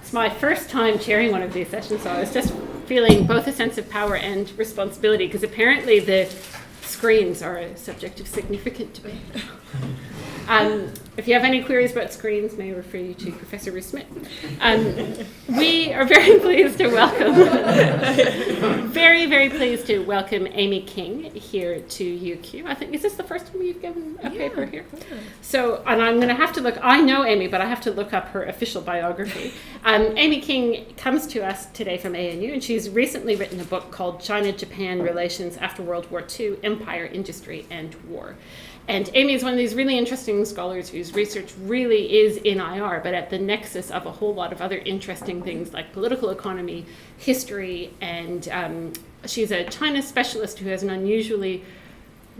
It's my first time chairing one of these sessions, so I was just feeling both a sense of power and responsibility, because apparently the screens are a subject of significant debate. If you have any queries about screens, may I refer you to Professor Ruth Smith. We are very pleased to welcome, very pleased to welcome Amy King here to UQ. I think, is this the first time you've given a paper here? Yeah. So, and I'm going to have to look, I know Amy, but I have to look up her official biography. Amy King comes to us today from ANU, and she's recently written a book called China-Japan Relations After World War II, Empire, Industry, and War. And Amy is one of these really interesting scholars whose research really is in IR, but at the nexus of a whole lot of other interesting things like political economy, history, and she's a China specialist who has an unusually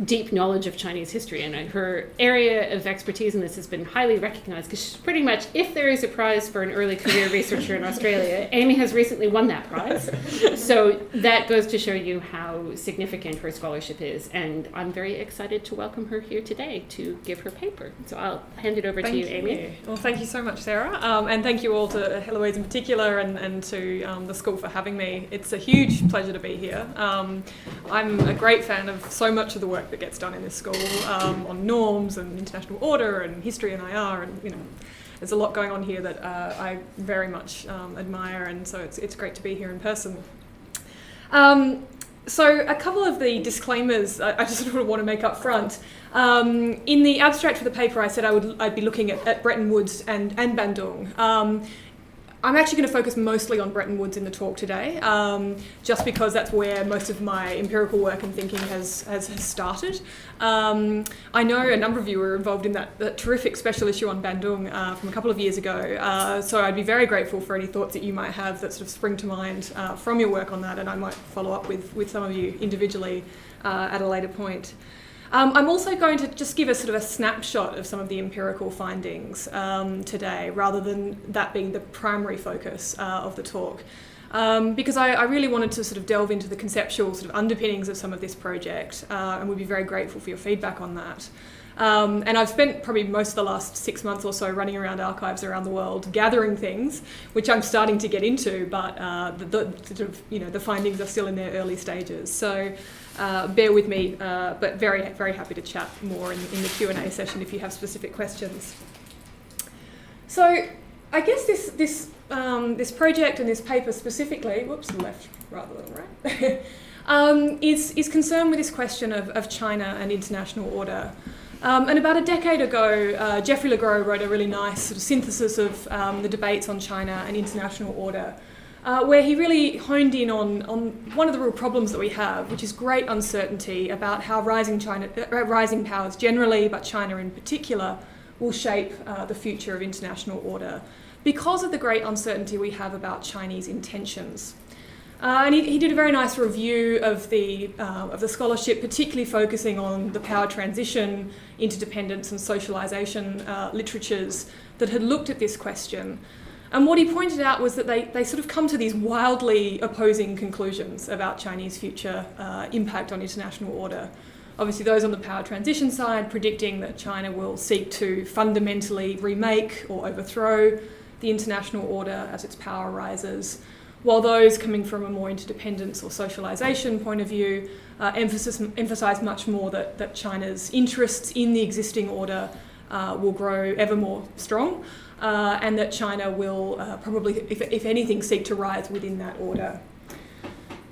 deep knowledge of Chinese history, and her area of expertise in this has been highly recognized, because she's pretty much, if there is a prize for an early career researcher in Australia, Amy has recently won that prize. So that goes to show you how significant her scholarship is, and I'm very excited to welcome her here today to give her paper. So I'll hand it over to you, Amy. Well, thank you so much, Sarah, and thank you all to Heloise in particular, and to the school for having me. It's a huge pleasure to be here. I'm a great fan of so much of the work that gets done in this school on norms and international order and history and IR, and there's a lot going on here that I very much admire, and so it's great to be here in person. So a couple of the disclaimers I just sort of want to make up front. In the abstract for the paper, I said I'd be looking at Bretton Woods and Bandung. I'm actually going to focus mostly on Bretton Woods in the talk today, just because that's where most of my empirical work and thinking has started. I know a number of you were involved in that terrific special issue on Bandung from a couple of years ago, so I'd be very grateful for any thoughts that you might have that sort of spring to mind from your work on that, and I might follow up with some of you individually at a later point. I'm also going to just give a sort of a snapshot of some of the empirical findings today, rather than that being the primary focus of the talk, because I really wanted to sort of delve into the conceptual sort of underpinnings of some of this project, and would be very grateful for your feedback on that. And I've spent probably most of the last 6 months or so running around archives around the world, gathering things, which I'm starting to get into, but the findings are still in their early stages. So bear with me, but very, very happy to chat more in the Q&A session if you have specific questions. So I guess this project and this paper specifically, left rather than right, is concerned with this question of China and international order. And about a decade ago, Geoffrey Legros wrote a really nice sort of synthesis of the debates on China and international order, where he really honed in on one of the real problems that we have, which is great uncertainty about how rising powers generally, but China in particular, will shape the future of international order, because of the great uncertainty we have about Chinese intentions. And he did a very nice review of the scholarship, particularly focusing on the power transition, interdependence and socialisation literatures that had looked at this question. And what he pointed out was that they sort of come to these wildly opposing conclusions about Chinese future impact on international order. Obviously, those on the power transition side predicting that China will seek to fundamentally remake or overthrow the international order as its power rises, while those coming from a more interdependence or socialisation point of view emphasise much more that China's interests in the existing order will grow ever more strong, and that China will probably, if anything, seek to rise within that order.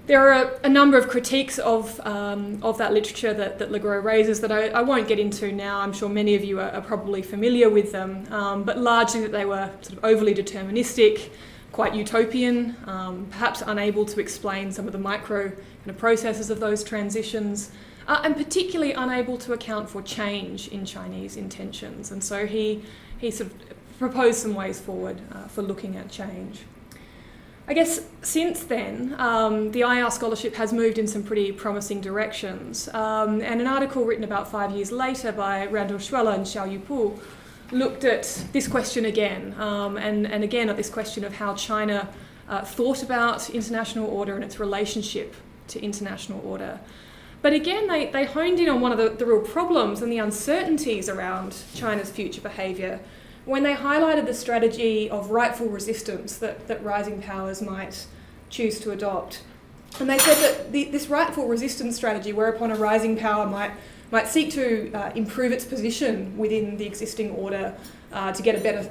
There are a number of critiques of that literature that Legros raises that I won't get into now. I'm sure many of you are probably familiar with them, but largely that they were sort of overly deterministic, quite utopian, perhaps unable to explain some of the micro kind of processes of those transitions, and particularly unable to account for change in Chinese intentions. And so he sort of proposed some ways forward for looking at change. I guess since then, the IR scholarship has moved in some pretty promising directions, and an article written about 5 years later by Randall Schweller and Xiao Yupu looked at this question again, and again at this question of how China thought about international order and its relationship to international order. But again, they honed in on one of the real problems and the uncertainties around China's future behaviour, when they highlighted the strategy of rightful resistance that rising powers might choose to adopt. And they said that this rightful resistance strategy, whereupon a rising power might seek to improve its position within the existing order to get a better,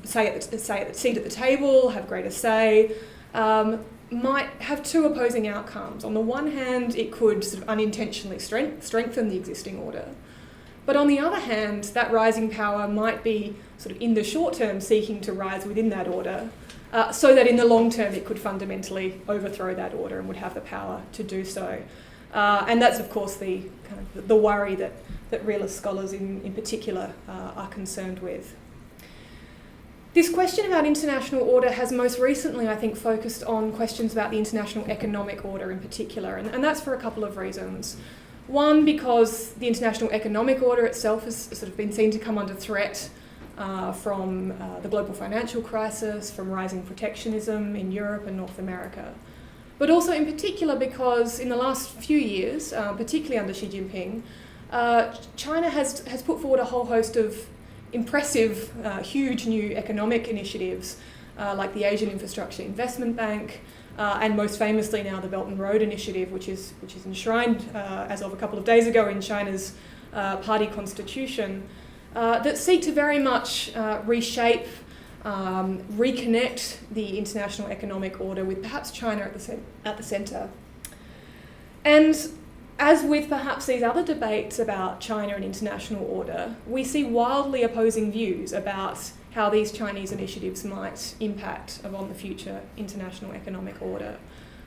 seat at the table, have greater say, might have two opposing outcomes. On the one hand, it could sort of unintentionally strengthen the existing order. But on the other hand, that rising power might be sort of in the short term seeking to rise within that order, so that in the long term it could fundamentally overthrow that order and would have the power to do so. And that's of course the kind of the worry that realist scholars in particular are concerned with. This question about international order has most recently, I think, focused on questions about the international economic order in particular, and that's for a couple of reasons. One, because the international economic order itself has sort of been seen to come under threat from the global financial crisis, from rising protectionism in Europe and North America. But also in particular because in the last few years, particularly under Xi Jinping, China has put forward a whole host of impressive, huge new economic initiatives like the Asian Infrastructure Investment Bank, and most famously now the Belt and Road Initiative, which is enshrined as of a couple of days ago in China's party constitution, that seek to very much reshape, reconnect the international economic order with perhaps China at the centre. And as with perhaps these other debates about China and international order, we see wildly opposing views about how these Chinese initiatives might impact upon the future international economic order.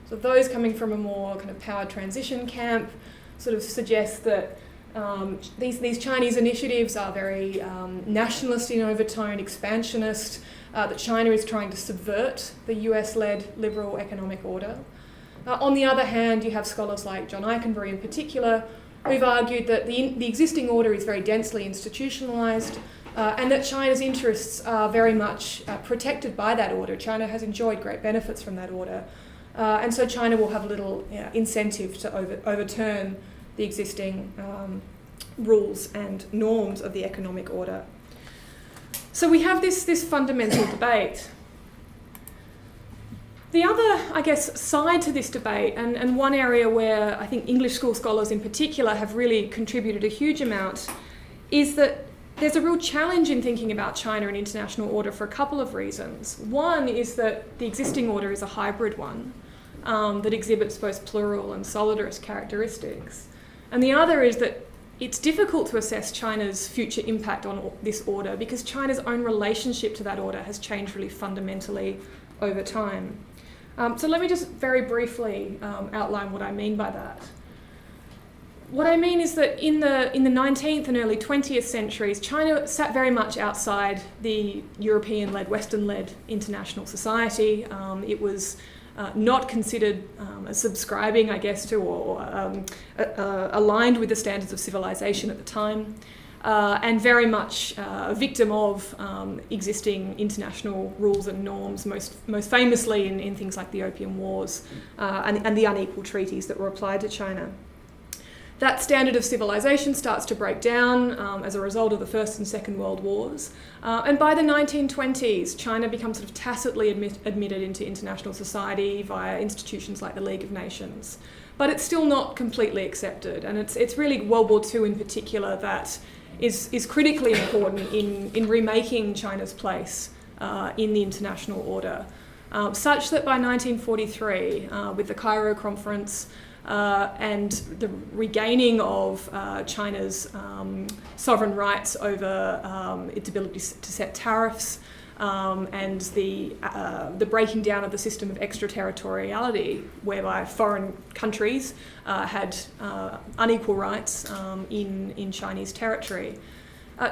So those coming from a more kind of power transition camp sort of suggest that these Chinese initiatives are very nationalist in overtone, expansionist, that China is trying to subvert the US-led liberal economic order. On the other hand, you have scholars like John Eikenberry in particular, who've argued that the existing order is very densely institutionalised, and that China's interests are very much protected by that order. China has enjoyed great benefits from that order, and so China will have little incentive to overturn the existing rules and norms of the economic order. So we have this fundamental debate. The other, I guess, side to this debate, and one area where I think English school scholars in particular have really contributed a huge amount, is that there's a real challenge in thinking about China and international order for a couple of reasons. One is that the existing order is a hybrid one that exhibits both plural and solidarist characteristics. And the other is that it's difficult to assess China's future impact on this order because China's own relationship to that order has changed really fundamentally over time. So let me just very briefly outline what I mean by that. What I mean is that in the 19th and early 20th centuries, China sat very much outside the European-led, Western-led international society. It was not considered as subscribing, I guess, to or aligned with the standards of civilization at the time, and very much a victim of existing international rules and norms, most famously in things like the Opium Wars and the unequal treaties that were applied to China. That standard of civilization starts to break down as a result of the First and Second World Wars. And by the 1920s, China becomes sort of tacitly admitted into international society via institutions like the League of Nations. But it's still not completely accepted. And it's really World War II in particular that is critically important in remaking China's place in the international order. Such that by 1943, with the Cairo Conference, and the regaining of China's sovereign rights over its ability to set tariffs and the breaking down of the system of extraterritoriality, whereby foreign countries had unequal rights in Chinese territory.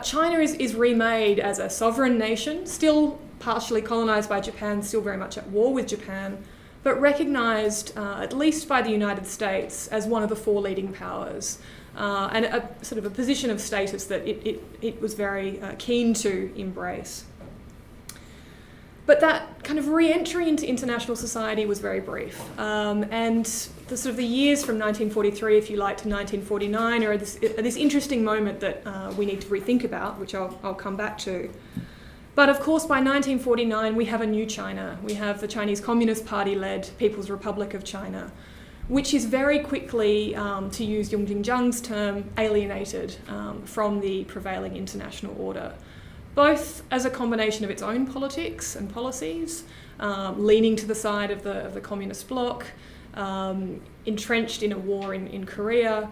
China is remade as a sovereign nation, still partially colonised by Japan, still very much at war with Japan, but recognised, at least by the United States, as one of the four leading powers, and a sort of a position of status that it was very keen to embrace. But that kind of re-entry into international society was very brief, and the sort of the years from 1943, if you like, to 1949 are this interesting moment that we need to rethink about, which I'll come back to. But of course, by 1949, we have a new China. We have the Chinese Communist Party-led People's Republic of China, which is very quickly, to use Yung Jingjiang's term, alienated from the prevailing international order, both as a combination of its own politics and policies, leaning to the side of the communist bloc, entrenched in a war in Korea,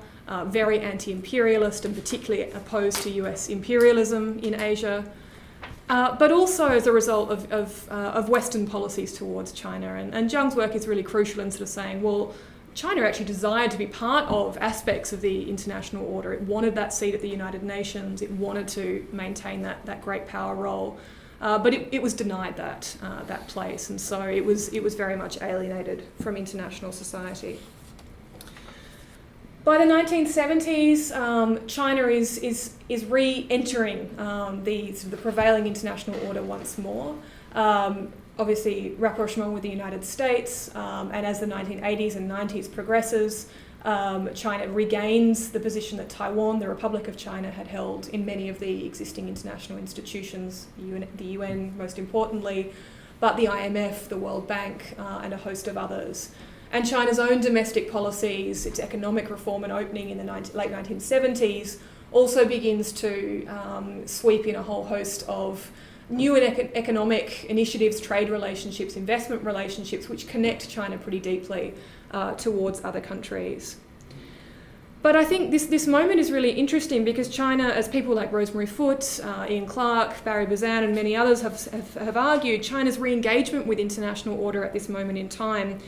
very anti-imperialist and particularly opposed to US imperialism in Asia, but also as a result of Western policies towards China. And Zhang's work is really crucial in sort of saying, well, China actually desired to be part of aspects of the international order. It wanted that seat at the United Nations. It wanted to maintain that great power role. But it was denied that place, and so it was very much alienated from international society. By the 1970s, China is re-entering the prevailing international order once more. Obviously, rapprochement with the United States, and as the 1980s and 90s progresses, China regains the position that Taiwan, the Republic of China, had held in many of the existing international institutions, the UN most importantly, but the IMF, the World Bank, and a host of others. And China's own domestic policies, its economic reform and opening in the late 1970s, also begins to sweep in a whole host of new economic initiatives, trade relationships, investment relationships, which connect China pretty deeply towards other countries. But I think this moment is really interesting because China, as people like Rosemary Foote, Ian Clark, Barry Bazan and many others have argued, China's re-engagement with international order at this moment in time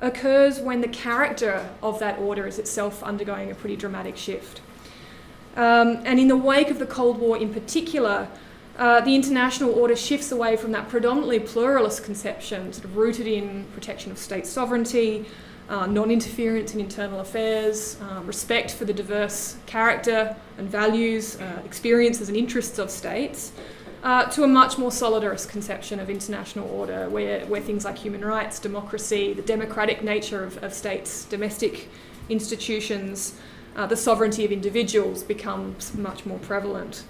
occurs when the character of that order is itself undergoing a pretty dramatic shift. And in the wake of the Cold War in particular, the international order shifts away from that predominantly pluralist conception, sort of rooted in protection of state sovereignty, non-interference in internal affairs, respect for the diverse character and values, experiences and interests of states, to a much more solidarist conception of international order, where things like human rights, democracy, the democratic nature of states' domestic institutions, the sovereignty of individuals becomes much more prevalent.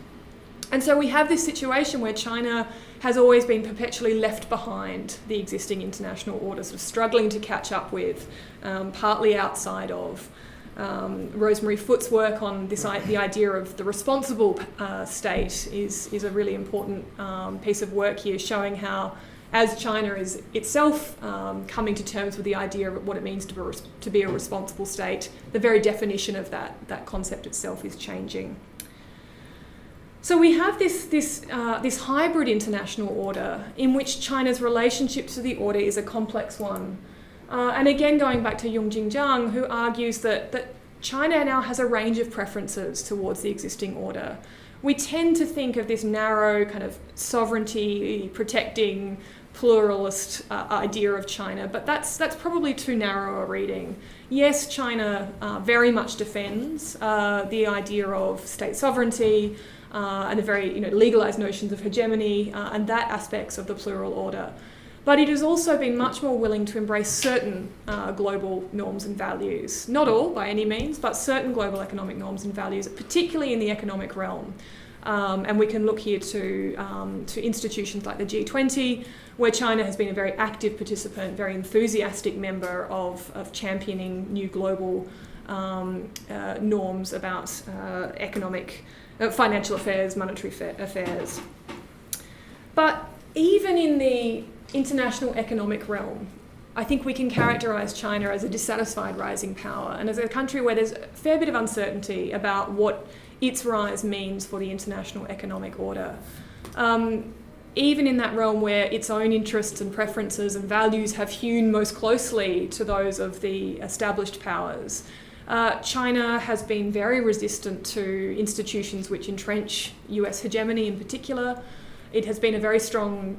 And so we have this situation where China has always been perpetually left behind the existing international order, sort of struggling to catch up with, partly outside of. Rosemary Foote's work on the idea of the responsible state is a really important piece of work here, showing how, as China is itself coming to terms with the idea of what it means to be a responsible state, the very definition of that concept itself is changing. So we have this hybrid international order in which China's relationship to the order is a complex one. And again, going back to Yung Jingjiang, who argues that China now has a range of preferences towards the existing order. We tend to think of this narrow kind of sovereignty protecting pluralist idea of China, but that's probably too narrow a reading. Yes, China very much defends the idea of state sovereignty, and the very legalised notions of hegemony and that aspects of the plural order. But it has also been much more willing to embrace certain global norms and values. Not all, by any means, but certain global economic norms and values, particularly in the economic realm. And we can look here to institutions like the G20, where China has been a very active participant, very enthusiastic member of championing new global norms about financial affairs, monetary affairs. But even in the international economic realm, I think we can characterise China as a dissatisfied rising power and as a country where there's a fair bit of uncertainty about what its rise means for the international economic order. Even in that realm where its own interests and preferences and values have hewn most closely to those of the established powers, China has been very resistant to institutions which entrench US hegemony in particular. It has been a very strong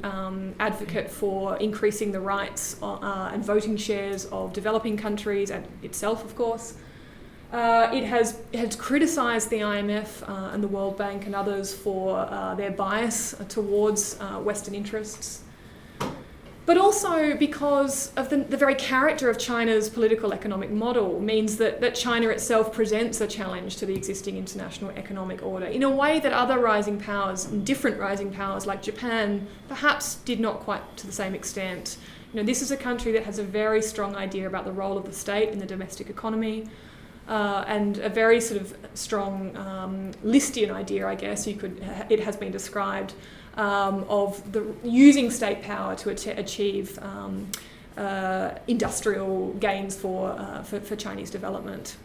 advocate for increasing the rights and voting shares of developing countries and itself, of course. It has criticised the IMF and the World Bank and others for their bias towards Western interests. But also because of the very character of China's political economic model means that China itself presents a challenge to the existing international economic order in a way that other rising powers, different rising powers like Japan, perhaps did not quite to the same extent. This is a country that has a very strong idea about the role of the state in the domestic economy, and a very sort of strong Listian idea, I guess it has been described, of using state power to achieve industrial gains for Chinese development.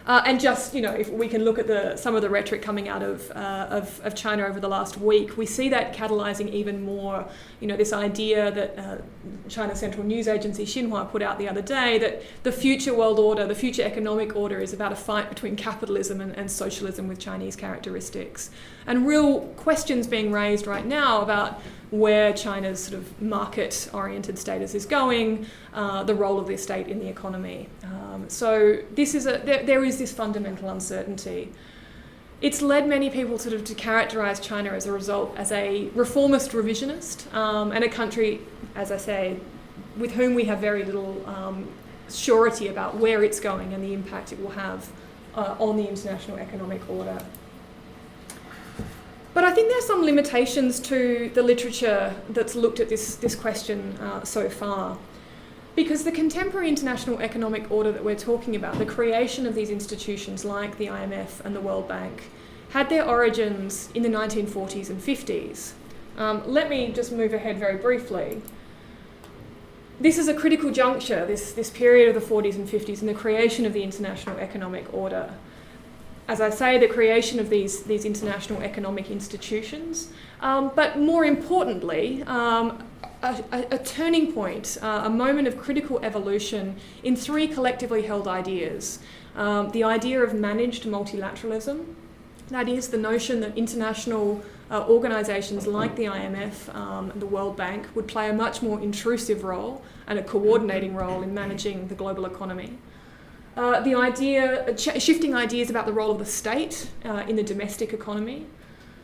And just, if we can look at some of the rhetoric coming out of China over the last week, we see that catalysing even more, this idea that China's central news agency Xinhua put out the other day, that the future world order, the future economic order is about a fight between capitalism and socialism with Chinese characteristics. And real questions being raised right now about where China's sort of market-oriented status is going, the role of the state in the economy. So there is this fundamental uncertainty. It's led many people sort of to characterise China as a result as a reformist revisionist, and a country, as I say, with whom we have very little surety about where it's going and the impact it will have on the international economic order. But I think there are some limitations to the literature that's looked at this question so far. Because the contemporary international economic order that we're talking about, the creation of these institutions like the IMF and the World Bank, had their origins in the 1940s and 50s. Let me just move ahead very briefly. This is a critical juncture, this period of the 40s and 50s, in the creation of the international economic order. As I say, the creation of these international economic institutions, but more importantly, a turning point, a moment of critical evolution in three collectively held ideas. The idea of managed multilateralism, that is the notion that international organisations like the IMF and the World Bank would play a much more intrusive role and a coordinating role in managing the global economy. The idea, shifting ideas about the role of the state in the domestic economy,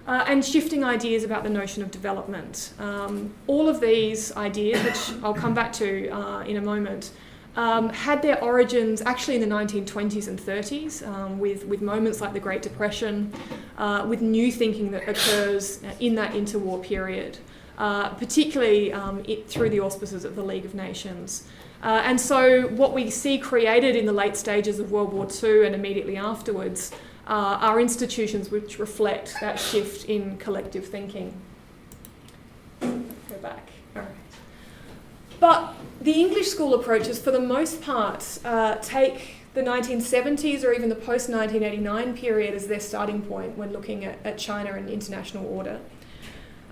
and shifting ideas about the notion of development. All of these ideas, which I'll come back to in a moment, had their origins actually in the 1920s and 30s, with moments like the Great Depression, with new thinking that occurs in that interwar period, particularly through the auspices of the League of Nations. And so what we see created in the late stages of World War II and immediately afterwards are institutions which reflect that shift in collective thinking. Go back. All right. But the English school approaches, for the most part, take the 1970s or even the post-1989 period as their starting point when looking at China and international order.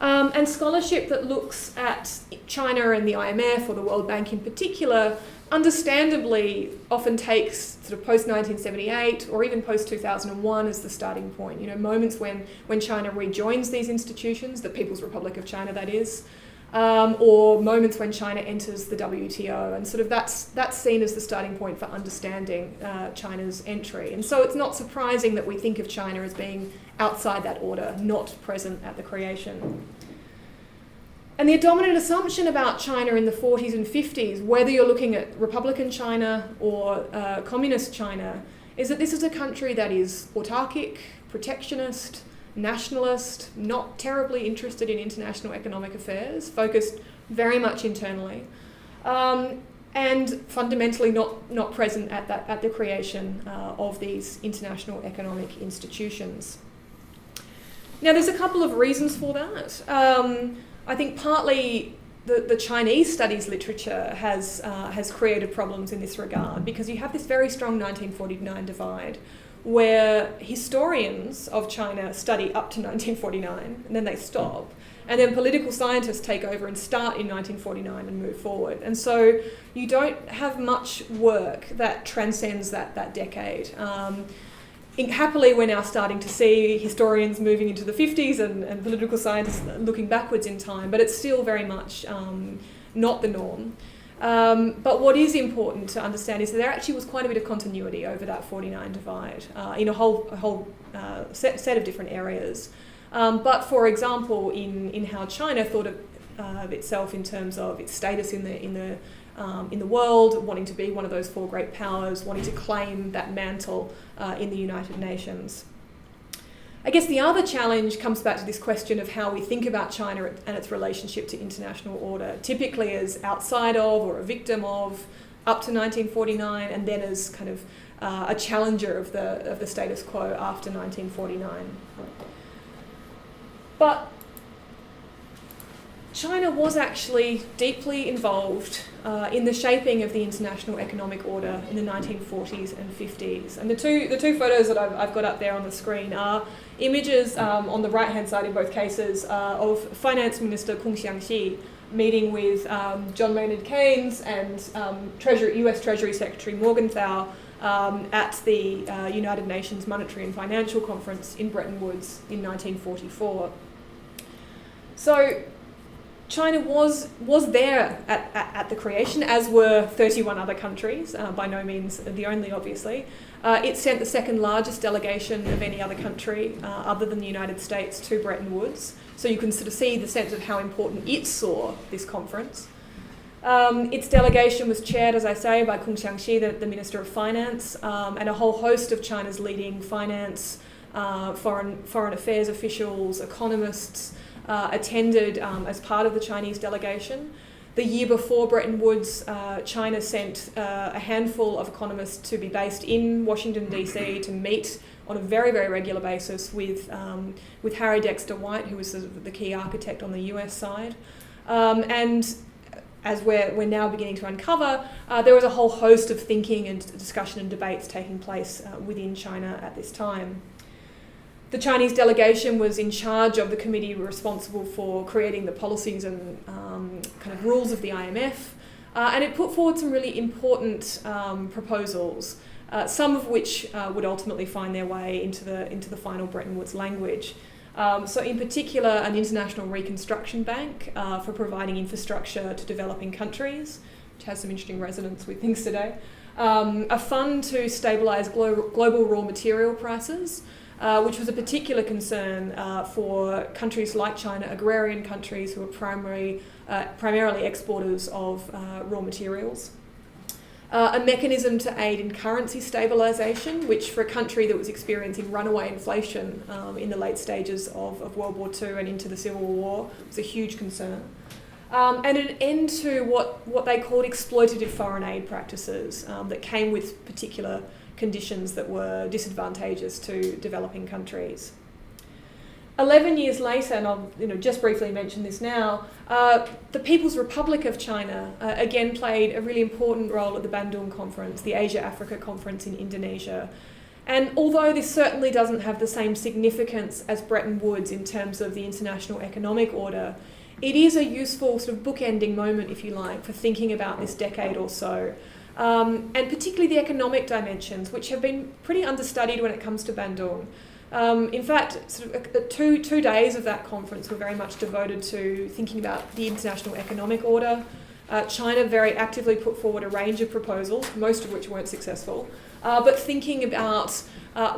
And scholarship that looks at China and the IMF or the World Bank in particular, understandably often takes sort of post-1978 or even post-2001 as the starting point. Moments when China rejoins these institutions, the People's Republic of China that is, or moments when China enters the WTO, and sort of that's seen as the starting point for understanding China's entry. And so it's not surprising that we think of China as being outside that order, not present at the creation. And the dominant assumption about China in the 40s and 50s, whether you're looking at Republican China or Communist China, is that this is a country that is autarkic, protectionist, nationalist, not terribly interested in international economic affairs, focused very much internally, and fundamentally not present at the creation of these international economic institutions. Now, there's a couple of reasons for that. I think partly the Chinese studies literature has created problems in this regard, because you have this very strong 1949 divide where historians of China study up to 1949 and then they stop, and then political scientists take over and start in 1949 and move forward. And so you don't have much work that transcends that decade. Happily, we're now starting to see historians moving into the 50s and political scientists looking backwards in time, but it's still very much not the norm. But what is important to understand is that there actually was quite a bit of continuity over that 49 divide in a whole set of different areas. But for example, in how China thought of of itself in terms of its status in the world, wanting to be one of those four great powers, wanting to claim that mantle in the United Nations. I guess the other challenge comes back to this question of how we think about China and its relationship to international order, typically as outside of or a victim of up to 1949, and then as kind of a challenger of the status quo after 1949. But China was actually deeply involved in the shaping of the international economic order in the 1940s and 50s. And the two photos that I've got up there on the screen are images on the right-hand side in both cases of Finance Minister Kung Xiangxi meeting with John Maynard Keynes and US Treasury Secretary Morgenthau at the United Nations Monetary and Financial Conference in Bretton Woods in 1944. So China was there at the creation, as were 31 other countries, by no means the only, obviously. It sent the second largest delegation of any other country other than the United States to Bretton Woods. So you can sort of see the sense of how important it saw this conference. Its delegation was chaired, as I say, by Kung Xiangxi, the Minister of Finance, and a whole host of China's leading finance, foreign affairs officials, economists, attended as part of the Chinese delegation. The year before Bretton Woods, China sent a handful of economists to be based in Washington, D.C. to meet on a very, very regular basis with Harry Dexter White, who was the key architect on the US side. And as we're now beginning to uncover, there was a whole host of thinking and discussion and debates taking place within China at this time. The Chinese delegation was in charge of the committee responsible for creating the policies and kind of rules of the IMF, and it put forward some really important proposals, some of which would ultimately find their way into the final Bretton Woods language. So in particular, an international reconstruction bank for providing infrastructure to developing countries, which has some interesting resonance with things today, a fund to stabilise global raw material prices, which was a particular concern for countries like China, agrarian countries who are primarily exporters of raw materials. A mechanism to aid in currency stabilisation, which for a country that was experiencing runaway inflation in the late stages of World War II and into the Civil War, was a huge concern. And an end to what they called exploitative foreign aid practices that came with particular conditions that were disadvantageous to developing countries. 11 years later, and I'll just briefly mention this now, the People's Republic of China again played a really important role at the Bandung Conference, the Asia-Africa Conference in Indonesia. And although this certainly doesn't have the same significance as Bretton Woods in terms of the international economic order, it is a useful sort of bookending moment, if you like, for thinking about this decade or so. And particularly the economic dimensions, which have been pretty understudied when it comes to Bandung. In fact, sort of two days of that conference were very much devoted to thinking about the international economic order. China very actively put forward a range of proposals, most of which weren't successful, but thinking about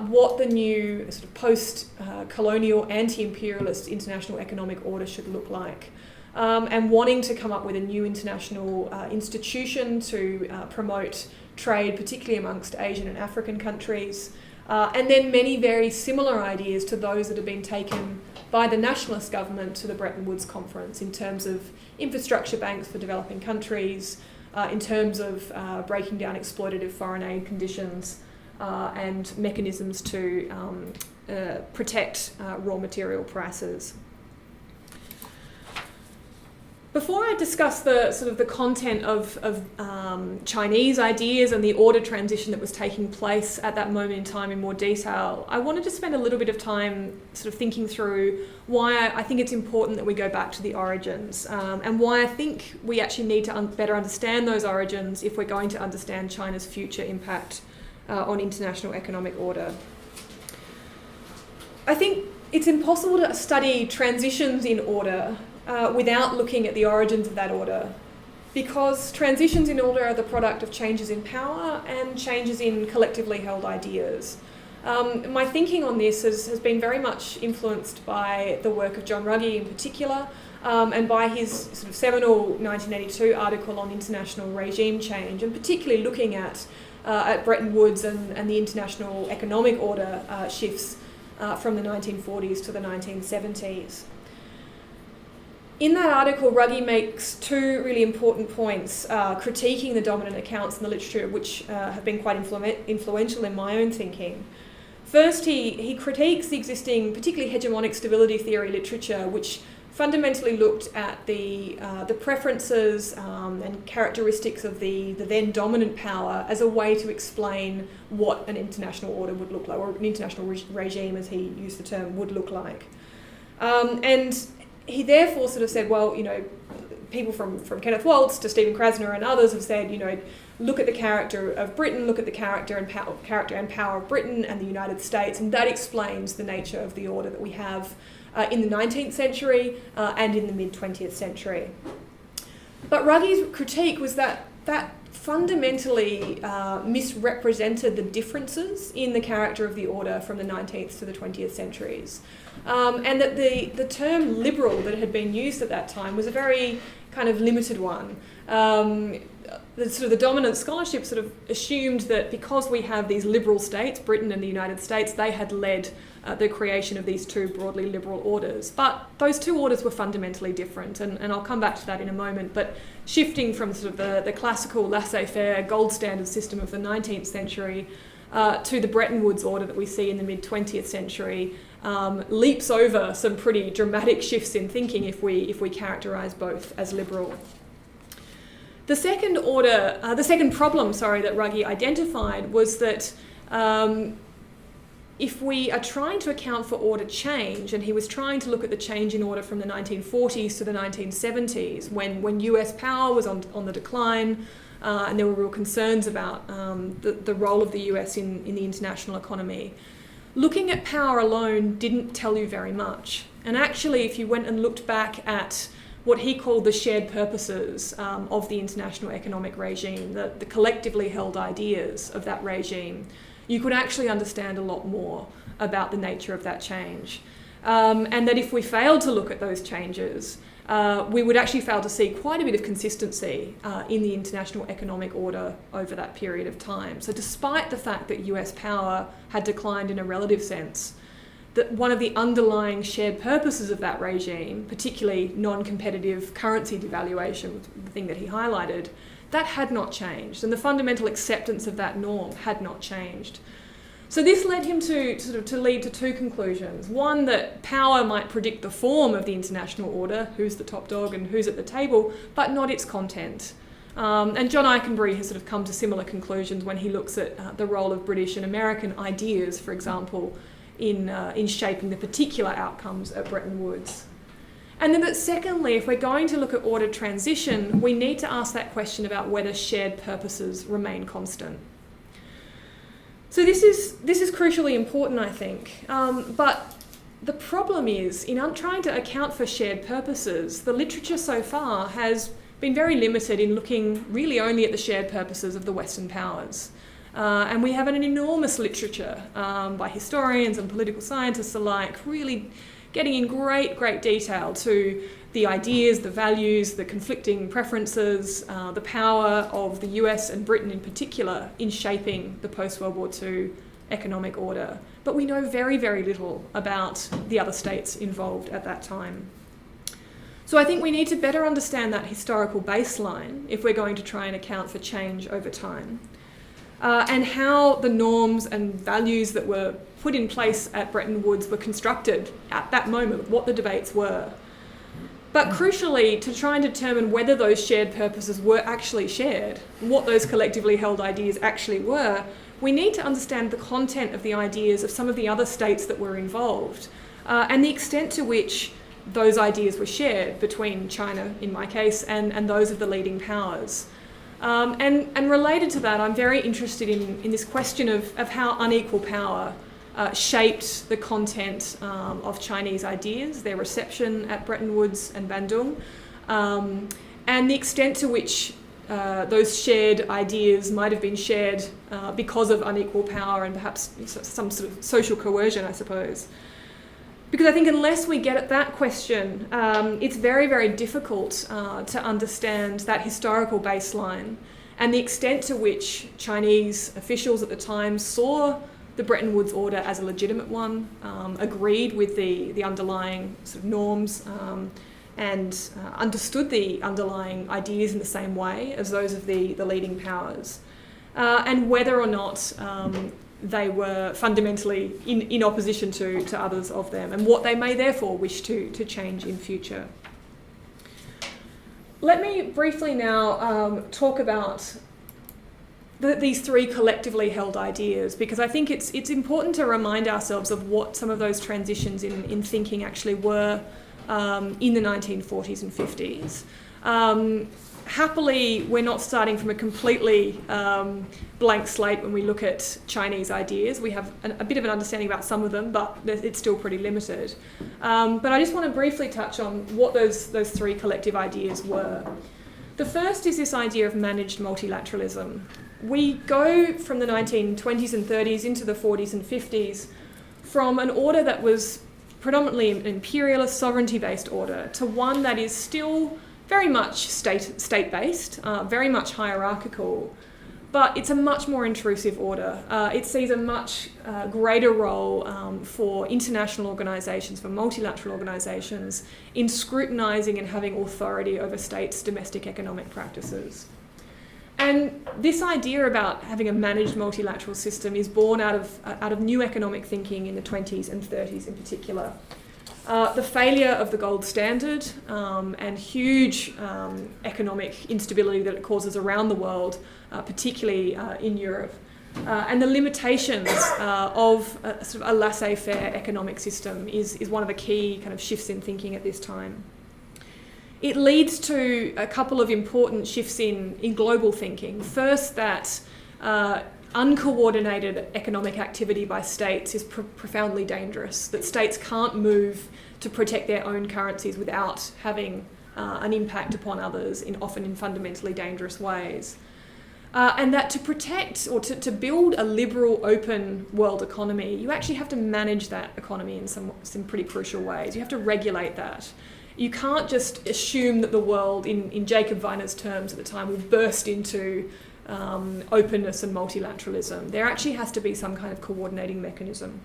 what the new sort of post-colonial, anti-imperialist international economic order should look like. And wanting to come up with a new international institution to promote trade, particularly amongst Asian and African countries. And then many very similar ideas to those that have been taken by the nationalist government to the Bretton Woods Conference in terms of infrastructure banks for developing countries, in terms of breaking down exploitative foreign aid conditions, and mechanisms to protect raw material prices. Before I discuss the sort of the content of Chinese ideas and the order transition that was taking place at that moment in time in more detail, I wanted to spend a little bit of time sort of thinking through why I think it's important that we go back to the origins, and why I think we actually need to better understand those origins if we're going to understand China's future impact on international economic order. I think it's impossible to study transitions in order without looking at the origins of that order, because transitions in order are the product of changes in power and changes in collectively held ideas. My thinking on this has been very much influenced by the work of John Ruggie in particular, and by his sort of seminal 1982 article on international regime change, and particularly looking at Bretton Woods and the international economic order shifts from the 1940s to the 1970s. In that article, Ruggie makes two really important points, critiquing the dominant accounts in the literature, which have been quite influential in my own thinking. First, he critiques the existing, particularly hegemonic stability theory literature, which fundamentally looked at the preferences and characteristics of the then dominant power as a way to explain what an international order would look like, or an international regime, as he used the term, would look like. And he therefore sort of said, well, people from Kenneth Waltz to Stephen Krasner and others have said, look at the character of Britain, look at the character and power of Britain and the United States, and that explains the nature of the order that we have in the 19th century and in the mid-20th century. But Ruggie's critique was that fundamentally misrepresented the differences in the character of the order from the 19th to the 20th centuries. And that the term liberal that had been used at that time was a very kind of limited one. The dominant scholarship sort of assumed that because we have these liberal states, Britain and the United States, they had led the creation of these two broadly liberal orders. But those two orders were fundamentally different, and I'll come back to that in a moment. But shifting from sort of the classical laissez-faire gold standard system of the 19th century to the Bretton Woods order that we see in the mid-20th century leaps over some pretty dramatic shifts in thinking if we characterise both as liberal. The second problem, that Ruggie identified was that if we are trying to account for order change, and he was trying to look at the change in order from the 1940s to the 1970s, when US power was on the decline, and there were real concerns about the role of the US in the international economy. Looking at power alone didn't tell you very much. And actually, if you went and looked back at what he called the shared purposes of the international economic regime, the collectively held ideas of that regime, you could actually understand a lot more about the nature of that change. And that if we failed to look at those changes, we would actually fail to see quite a bit of consistency in the international economic order over that period of time. So despite the fact that US power had declined in a relative sense, that one of the underlying shared purposes of that regime, particularly non-competitive currency devaluation, the thing that he highlighted, that had not changed, and the fundamental acceptance of that norm had not changed. So this led him to lead to two conclusions. One, that power might predict the form of the international order, who's the top dog and who's at the table, but not its content. And John Eikenberry has sort of come to similar conclusions when he looks at the role of British and American ideas, for example, in shaping the particular outcomes at Bretton Woods. And then that secondly, if we're going to look at order transition, we need to ask that question about whether shared purposes remain constant. So this is crucially important, I think. But the problem is, in trying to account for shared purposes, the literature so far has been very limited in looking really only at the shared purposes of the Western powers. And we have an enormous literature by historians and political scientists alike, really getting in great detail to the ideas, the values, the conflicting preferences, the power of the US and Britain in particular in shaping the post-World War II economic order. But we know very little about the other states involved at that time. So I think we need to better understand that historical baseline if we're going to try and account for change over time. And how the norms and values that were put in place at Bretton Woods were constructed at that moment, what the debates were. But crucially, to try and determine whether those shared purposes were actually shared, what those collectively held ideas actually were, we need to understand the content of the ideas of some of the other states that were involved, and the extent to which those ideas were shared between China, in my case, and those of the leading powers. And related to that, I'm very interested in this question of how unequal power shaped the content of Chinese ideas, their reception at Bretton Woods and Bandung, and the extent to which those shared ideas might have been shared because of unequal power and perhaps some sort of social coercion, I suppose. Because I think unless we get at that question, it's very, very difficult to understand that historical baseline and the extent to which Chinese officials at the time saw the Bretton Woods order as a legitimate one, agreed with the underlying sort of norms, and understood the underlying ideas in the same way as those of the leading powers, and whether or not they were fundamentally in opposition to others of them, and what they may therefore wish to change in future. Let me briefly now talk about these three collectively held ideas, because I think it's important to remind ourselves of what some of those transitions in thinking actually were in the 1940s and 50s. Happily, we're not starting from a completely blank slate when we look at Chinese ideas. We have a bit of an understanding about some of them, but it's still pretty limited. But I just want to briefly touch on what those three collective ideas were. The first is this idea of managed multilateralism. We go from the 1920s and 30s into the 40s and 50s from an order that was predominantly an imperialist, sovereignty-based order to one that is still very much state-based, very much hierarchical, but it's a much more intrusive order. It sees a much greater role for international organisations, for multilateral organisations, in scrutinising and having authority over states' domestic economic practices. And this idea about having a managed multilateral system is born out of new economic thinking in the 20s and 30s in particular. The failure of the gold standard and huge economic instability that it causes around the world, particularly in Europe, and the limitations of sort of a laissez-faire economic system is one of the key kind of shifts in thinking at this time. It leads to a couple of important shifts in global thinking. First, that uncoordinated economic activity by states is profoundly dangerous, that states can't move to protect their own currencies without having an impact upon others, often in fundamentally dangerous ways. And that to protect or to build a liberal, open world economy, you actually have to manage that economy in some pretty crucial ways. You have to regulate that. You can't just assume that the world, in Jacob Weiner's terms at the time, will burst into openness and multilateralism. There actually has to be some kind of coordinating mechanism.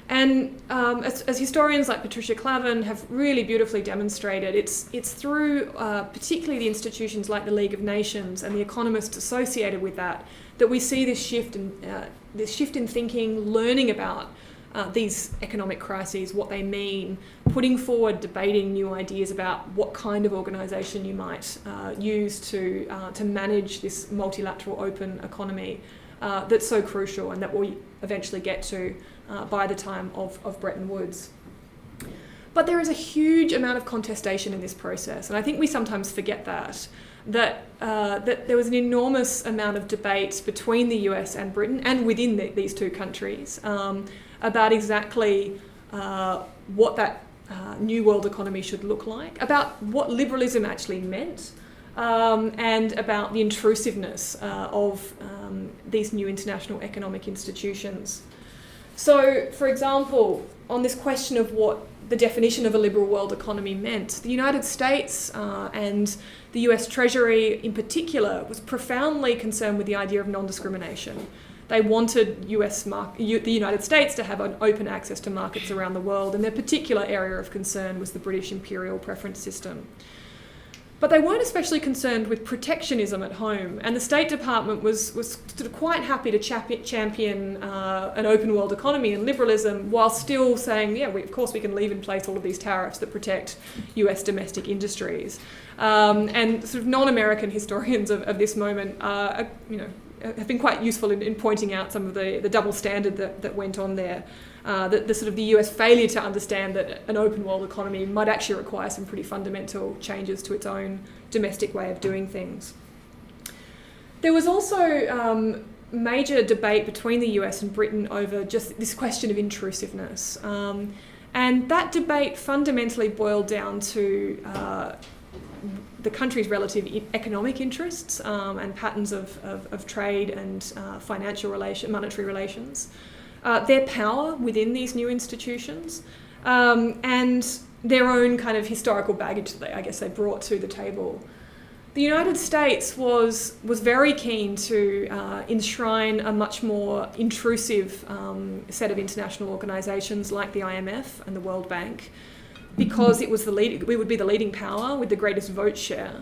And as historians like Patricia Clavin have really beautifully demonstrated, it's through particularly the institutions like the League of Nations and the economists associated with that we see this shift in thinking, learning about these economic crises, what they mean, putting forward, debating new ideas about what kind of organisation you might use to manage this multilateral open economy that's so crucial and that we'll eventually get to by the time of Bretton Woods. But there is a huge amount of contestation in this process, and I think we sometimes forget that there was an enormous amount of debate between the US and Britain and within these two countries about exactly what that new world economy should look like, about what liberalism actually meant, and about the intrusiveness of these new international economic institutions. So, for example, on this question of what the definition of a liberal world economy meant, the United States and the US Treasury in particular was profoundly concerned with the idea of non-discrimination. They wanted the United States to have an open access to markets around the world, and their particular area of concern was the British imperial preference system. But they weren't especially concerned with protectionism at home, and the State Department was sort of quite happy to champion an open world economy and liberalism, while still saying, yeah, of course we can leave in place all of these tariffs that protect US domestic industries. And sort of non-American historians of this moment have been quite useful in pointing out some of the double standard that went on there. The sort of the US failure to understand that an open world economy might actually require some pretty fundamental changes to its own domestic way of doing things. There was also major debate between the US and Britain over just this question of intrusiveness. And that debate fundamentally boiled down to the country's relative economic interests and patterns of trade and monetary relations, their power within these new institutions, and their own kind of historical baggage that I guess they brought to the table. The United States was very keen to enshrine a much more intrusive set of international organisations like the IMF and the World Bank, because we would be the leading power with the greatest vote share,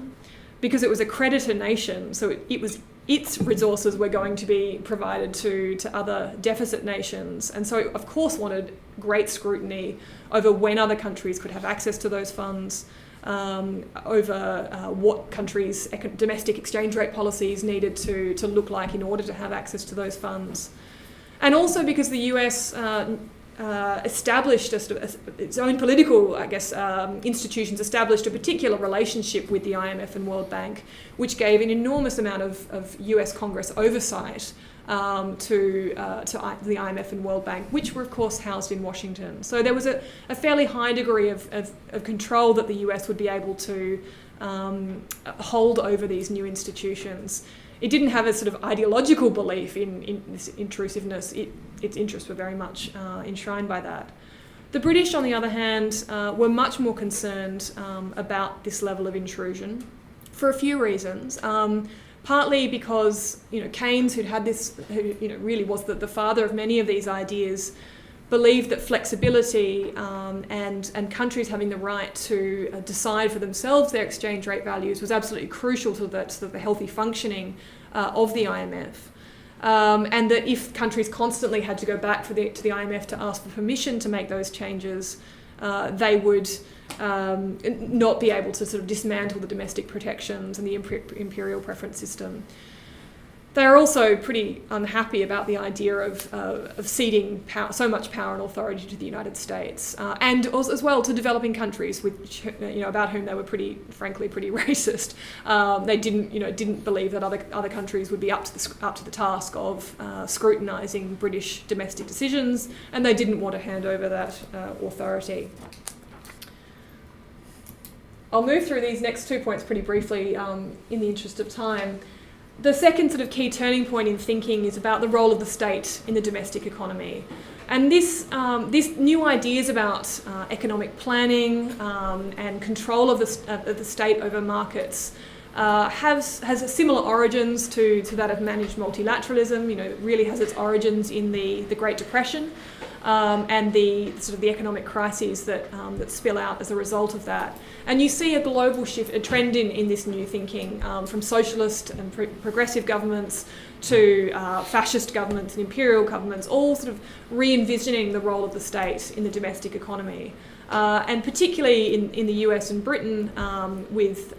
because it was a creditor nation, so its resources were going to be provided to other deficit nations, and so it of course wanted great scrutiny over when other countries could have access to those funds, over what countries' domestic exchange rate policies needed to look like in order to have access to those funds. And also because the US established its own political, institutions established a particular relationship with the IMF and World Bank, which gave an enormous amount of US Congress oversight to the IMF and World Bank, which were of course housed in Washington. So there was a fairly high degree of control that the US would be able to hold over these new institutions. It didn't have a sort of ideological belief in this intrusiveness. Its interests were very much enshrined by that. The British, on the other hand, were much more concerned about this level of intrusion for a few reasons. Partly because Keynes, who really was the father of many of these ideas, believed that flexibility and countries having the right to decide for themselves their exchange rate values was absolutely crucial to the healthy functioning of the IMF. And that if countries constantly had to go back to the IMF to ask for permission to make those changes, they would not be able to sort of dismantle the domestic protections and the imperial preference system. They are also pretty unhappy about the idea of ceding so much power and authority to the United States, and also, as well, to developing countries, which about whom they were frankly pretty racist. They didn't believe that other countries would be up to the task of scrutinising British domestic decisions, and they didn't want to hand over that authority. I'll move through these next 2 points pretty briefly in the interest of time. The second sort of key turning point in thinking is about the role of the state in the domestic economy. And these new ideas about economic planning and control of the state over markets has similar origins to that of managed multilateralism. It really has its origins in the Great Depression and the economic crises that spill out as a result of that. And you see a global shift, a trend in this new thinking from socialist and progressive governments to fascist governments and imperial governments, all sort of re-envisioning the role of the state in the domestic economy. And particularly in the US and Britain with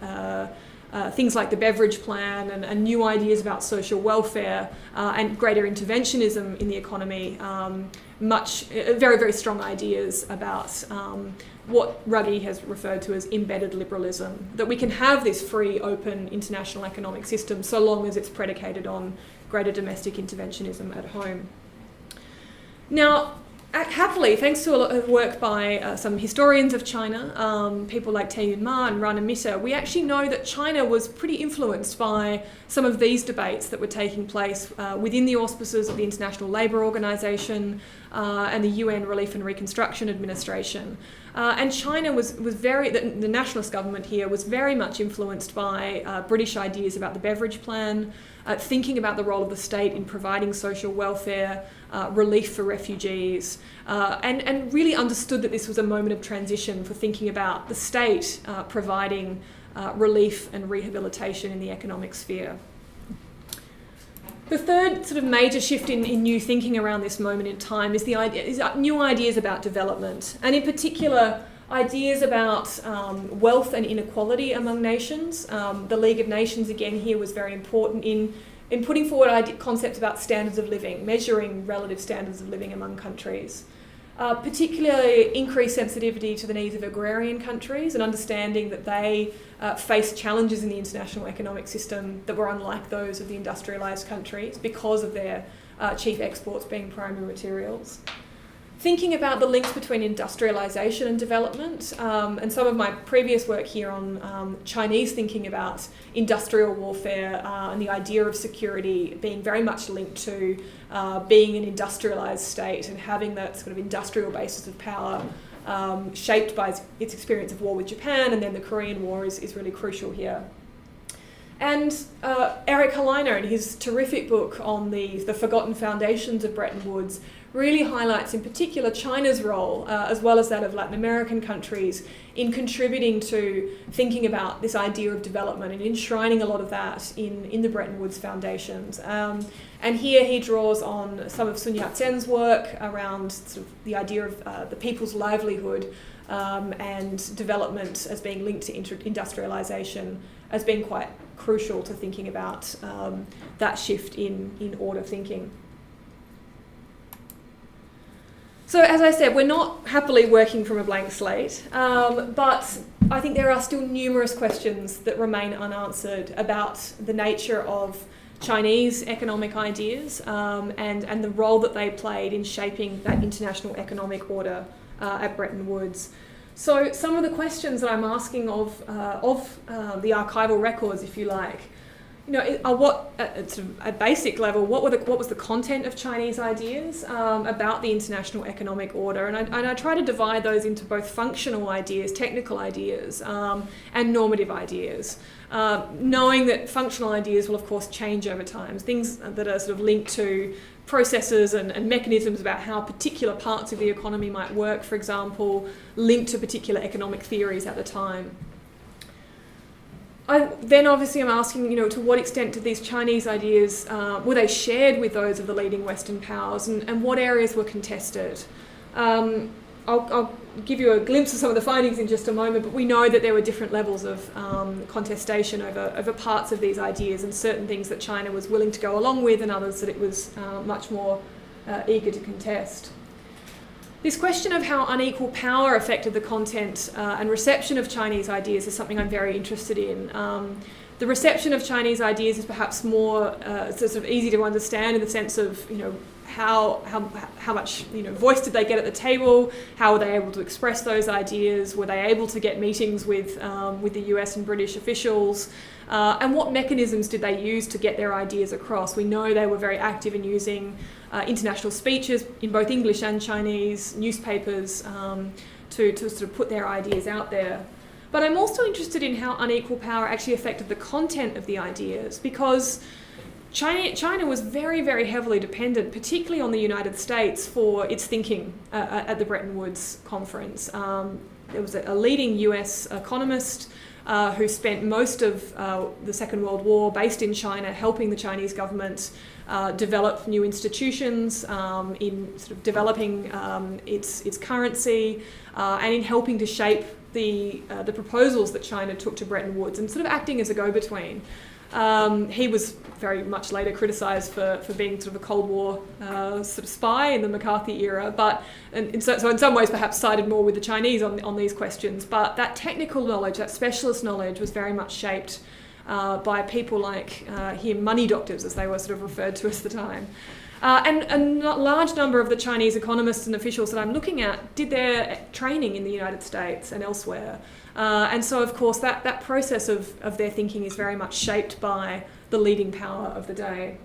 things like the Beveridge Plan and new ideas about social welfare and greater interventionism in the economy, very, very strong ideas about what Ruggie has referred to as embedded liberalism, that we can have this free, open international economic system so long as it's predicated on greater domestic interventionism at home. Now, happily, thanks to a lot of work by some historians of China, people like Tae-Yun Ma and Rana Mitter, we actually know that China was pretty influenced by some of these debates that were taking place within the auspices of the International Labour Organization and the UN Relief and Reconstruction Administration. And China was the nationalist government here was very much influenced by British ideas about the Beveridge Plan, thinking about the role of the state in providing social welfare, relief for refugees, and really understood that this was a moment of transition for thinking about the state providing relief and rehabilitation in the economic sphere. The third sort of major shift in new thinking around this moment in time is new ideas about development, and in particular ideas about wealth and inequality among nations. The League of Nations, again, here was very important in putting forward concepts about standards of living, measuring relative standards of living among countries. Particularly increased sensitivity to the needs of agrarian countries and understanding that they face challenges in the international economic system that were unlike those of the industrialised countries because of their chief exports being primary materials. Thinking about the links between industrialisation and development, and some of my previous work here on Chinese thinking about industrial warfare and the idea of security being very much linked to being an industrialised state and having that sort of industrial basis of power shaped by its experience of war with Japan, and then the Korean War is really crucial here. And Eric Helleiner, in his terrific book on the forgotten foundations of Bretton Woods, really highlights in particular China's role, as well as that of Latin American countries, in contributing to thinking about this idea of development and enshrining a lot of that in the Bretton Woods foundations. And here he draws on some of Sun Yat-sen's work around sort of the idea of the people's livelihood and development as being linked to industrialization as being quite crucial to thinking about that shift in order thinking. So as I said, we're not happily working from a blank slate, but I think there are still numerous questions that remain unanswered about the nature of Chinese economic ideas and the role that they played in shaping that international economic order at Bretton Woods. So some of the questions that I'm asking of the archival records, if you like, are what at sort of a basic level, what was the content of Chinese ideas about the international economic order, and I try to divide those into both functional ideas, technical ideas, and normative ideas, knowing that functional ideas will of course change over time. Things that are sort of linked to processes and mechanisms about how particular parts of the economy might work, for example, linked to particular economic theories at the time. Then obviously I'm asking, to what extent did these Chinese ideas, were they shared with those of the leading Western powers, and what areas were contested? I'll give you a glimpse of some of the findings in just a moment, but we know that there were different levels of contestation over parts of these ideas, and certain things that China was willing to go along with and others that it was much more eager to contest. This question of how unequal power affected the content and reception of Chinese ideas is something I'm very interested in. The reception of Chinese ideas is perhaps more sort of easy to understand in the sense of, how much voice did they get at the table? How were they able to express those ideas? Were they able to get meetings with the US and British officials? And what mechanisms did they use to get their ideas across? We know they were very active in using international speeches in both English and Chinese, newspapers, to sort of put their ideas out there. But I'm also interested in how unequal power actually affected the content of the ideas, because China was very, very heavily dependent, particularly on the United States, for its thinking at the Bretton Woods conference. There was a leading US economist who spent most of the Second World War based in China, helping the Chinese government develop new institutions, in sort of developing its currency, and in helping to shape the proposals that China took to Bretton Woods, and sort of acting as a go-between. He was very much later criticised for being sort of a Cold War sort of spy in the McCarthy era, but so in some ways perhaps sided more with the Chinese on these questions. But that technical knowledge, that specialist knowledge, was very much shaped by people like him, money doctors, as they were sort of referred to at the time. And a large number of the Chinese economists and officials that I'm looking at did their training in the United States and elsewhere. And so, of course, that process of their thinking is very much shaped by the leading power of the day.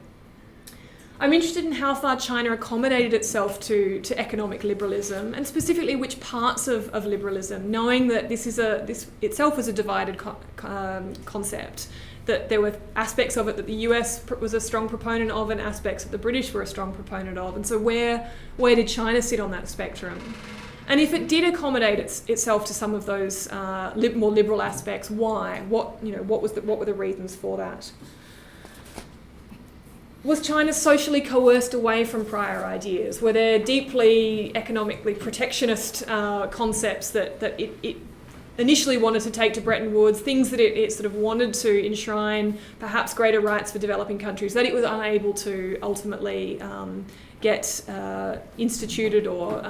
I'm interested in how far China accommodated itself to economic liberalism, and specifically which parts of liberalism, knowing that this itself was a divided concept, that there were aspects of it that the US was a strong proponent of and aspects that the British were a strong proponent of. And so where did China sit on that spectrum? And if it did accommodate itself to some of those more liberal aspects, why? What were the reasons for that? Was China socially coerced away from prior ideas? Were there deeply economically protectionist concepts that it initially wanted to take to Bretton Woods, things that it sort of wanted to enshrine, perhaps greater rights for developing countries, that it was unable to ultimately get instituted or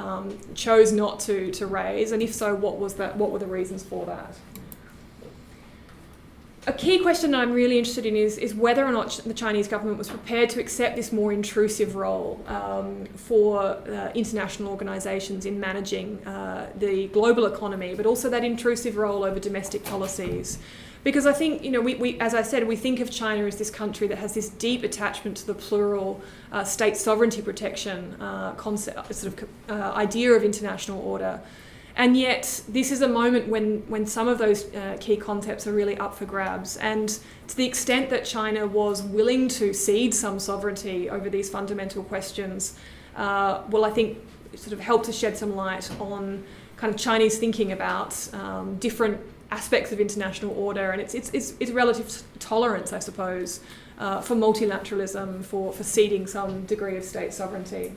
chose not to raise? And if so, what were the reasons for that? A key question that I'm really interested in is whether or not the Chinese government was prepared to accept this more intrusive role for international organisations in managing the global economy, but also that intrusive role over domestic policies. Because I think, we as I said, we think of China as this country that has this deep attachment to the plural state sovereignty protection concept, sort of idea of international order. And yet this is a moment when some of those key concepts are really up for grabs. And to the extent that China was willing to cede some sovereignty over these fundamental questions, will, I think, sort of help to shed some light on kind of Chinese thinking about different aspects of international order and its relative tolerance, I suppose, for multilateralism, for ceding some degree of state sovereignty.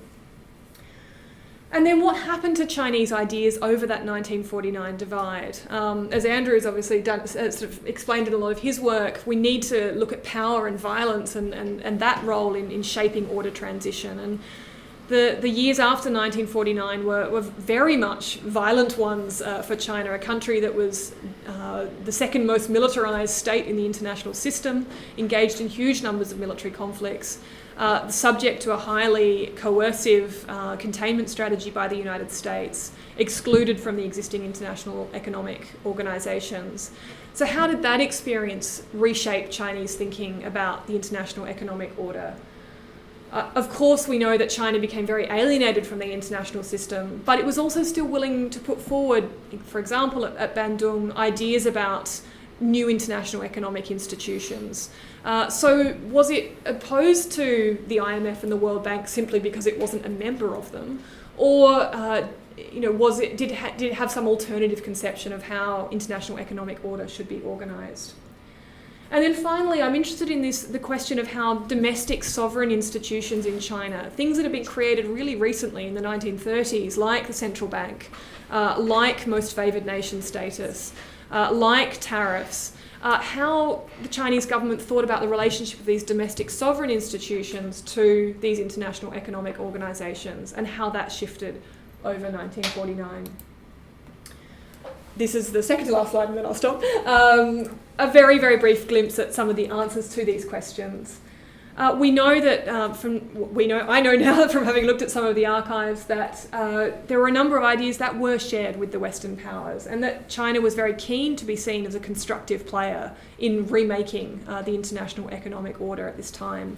And then what happened to Chinese ideas over that 1949 divide? As Andrew has obviously sort of explained in a lot of his work, we need to look at power and violence and that role in shaping order transition. And the years after 1949 were very much violent ones for China, a country that was the second most militarised state in the international system, engaged in huge numbers of military conflicts, subject to a highly coercive containment strategy by the United States, excluded from the existing international economic organisations. So how did that experience reshape Chinese thinking about the international economic order? Of course, we know that China became very alienated from the international system, but it was also still willing to put forward, for example, at Bandung, ideas about new international economic institutions. So was it opposed to the IMF and the World Bank simply because it wasn't a member of them? Or did it have some alternative conception of how international economic order should be organised? And then finally, I'm interested in the question of how domestic sovereign institutions in China, things that have been created really recently in the 1930s, like the central bank, like most favoured nation status, like tariffs, how the Chinese government thought about the relationship of these domestic sovereign institutions to these international economic organisations and how that shifted over 1949. This is the second to last slide and then I'll stop. A very, very brief glimpse at some of the answers to these questions. We know that I know now from having looked at some of the archives that there were a number of ideas that were shared with the Western powers and that China was very keen to be seen as a constructive player in remaking the international economic order at this time.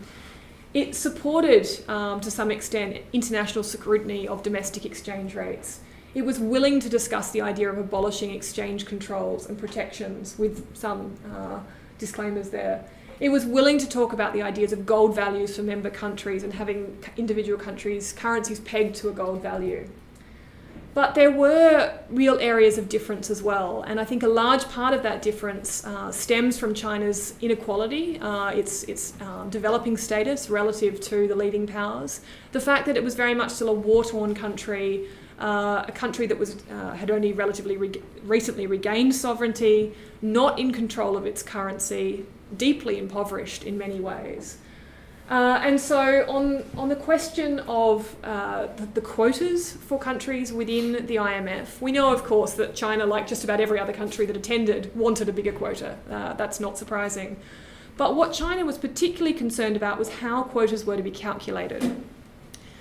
It supported, to some extent, international scrutiny of domestic exchange rates. It was willing to discuss the idea of abolishing exchange controls and protections, with some disclaimers there. It was willing to talk about the ideas of gold values for member countries and having individual countries' currencies pegged to a gold value. But there were real areas of difference as well, and I think a large part of that difference stems from China's inequality, its developing status relative to the leading powers, the fact that it was very much still a war-torn country, a country that had only relatively recently regained sovereignty, not in control of its currency, deeply impoverished in many ways. And so on the question of the quotas for countries within the IMF, we know, of course, that China, like just about every other country that attended, wanted a bigger quota. That's not surprising. But what China was particularly concerned about was how quotas were to be calculated.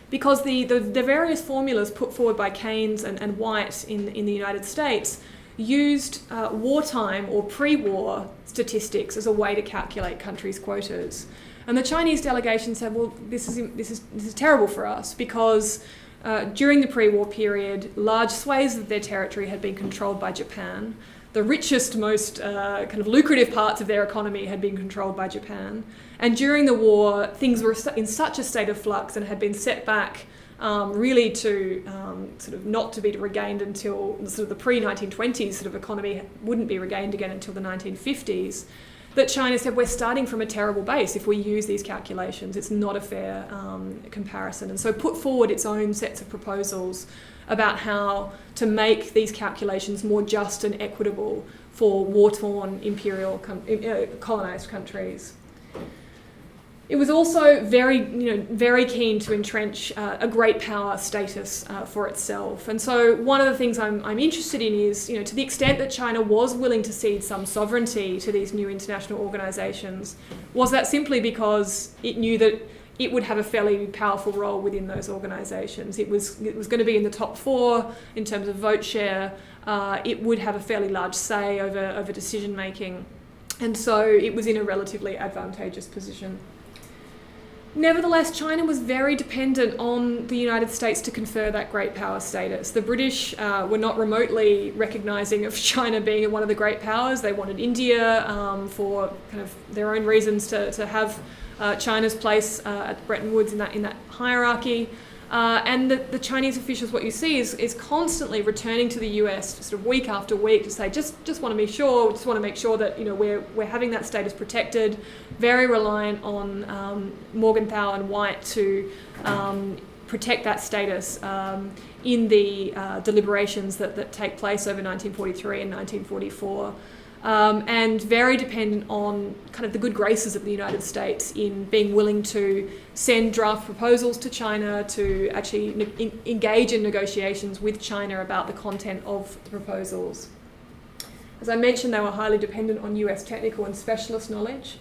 Because the various formulas put forward by Keynes and White in the United States used wartime or pre-war statistics as a way to calculate countries' quotas. And the Chinese delegation said, well, this is terrible for us because during the pre-war period, large swathes of their territory had been controlled by Japan. The richest, most kind of lucrative parts of their economy had been controlled by Japan. And during the war, things were in such a state of flux and had been set back really to sort of not to be regained until sort of the pre-1920s sort of economy wouldn't be regained again until the 1950s, that China said, we're starting from a terrible base if we use these calculations. It's not a fair comparison. And so put forward its own sets of proposals about how to make these calculations more just and equitable for war-torn imperial colonised countries. It was also very keen to entrench a great power status for itself. And so one of the things I'm interested in is, to the extent that China was willing to cede some sovereignty to these new international organisations, was that simply because it knew that it would have a fairly powerful role within those organisations? It was going to be in the top 4 in terms of vote share. It would have a fairly large say over decision making. And so it was in a relatively advantageous position. Nevertheless, China was very dependent on the United States to confer that great power status. The British were not remotely recognising of China being one of the great powers. They wanted India for kind of their own reasons to have China's place at Bretton Woods in that hierarchy. And the Chinese officials, what you see is constantly returning to the US sort of week after week to say, just want to make sure that we're having that status protected. Very reliant on Morgenthau and White to protect that status in the deliberations that take place over 1943 and 1944. And very dependent on kind of the good graces of the United States in being willing to send draft proposals to China, to actually engage in negotiations with China about the content of the proposals. As I mentioned, they were highly dependent on US technical and specialist knowledge.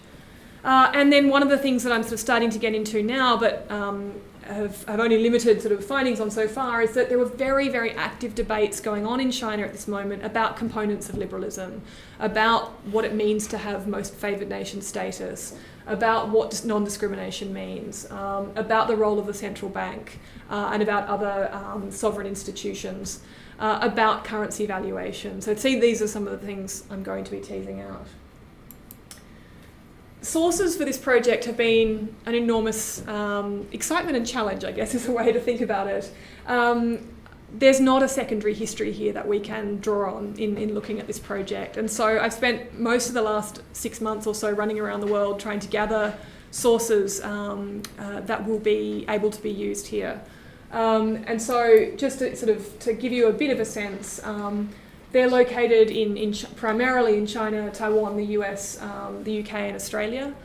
And then one of the things that I'm sort of starting to get into now, but have only limited sort of findings on so far, is that there were very, very active debates going on in China at this moment about components of liberalism, about what it means to have most favoured nation status, about what non-discrimination means, about the role of the central bank, and about other sovereign institutions, about currency valuation. So these are some of the things I'm going to be teasing out. Sources for this project have been an enormous excitement and challenge, I guess, is a way to think about it. There's not a secondary history here that we can draw on in looking at this project. And so I've spent most of the last 6 months or so running around the world trying to gather sources that will be able to be used here. And so just to give you a bit of a sense, they're located primarily in China, Taiwan, the US, the UK and Australia.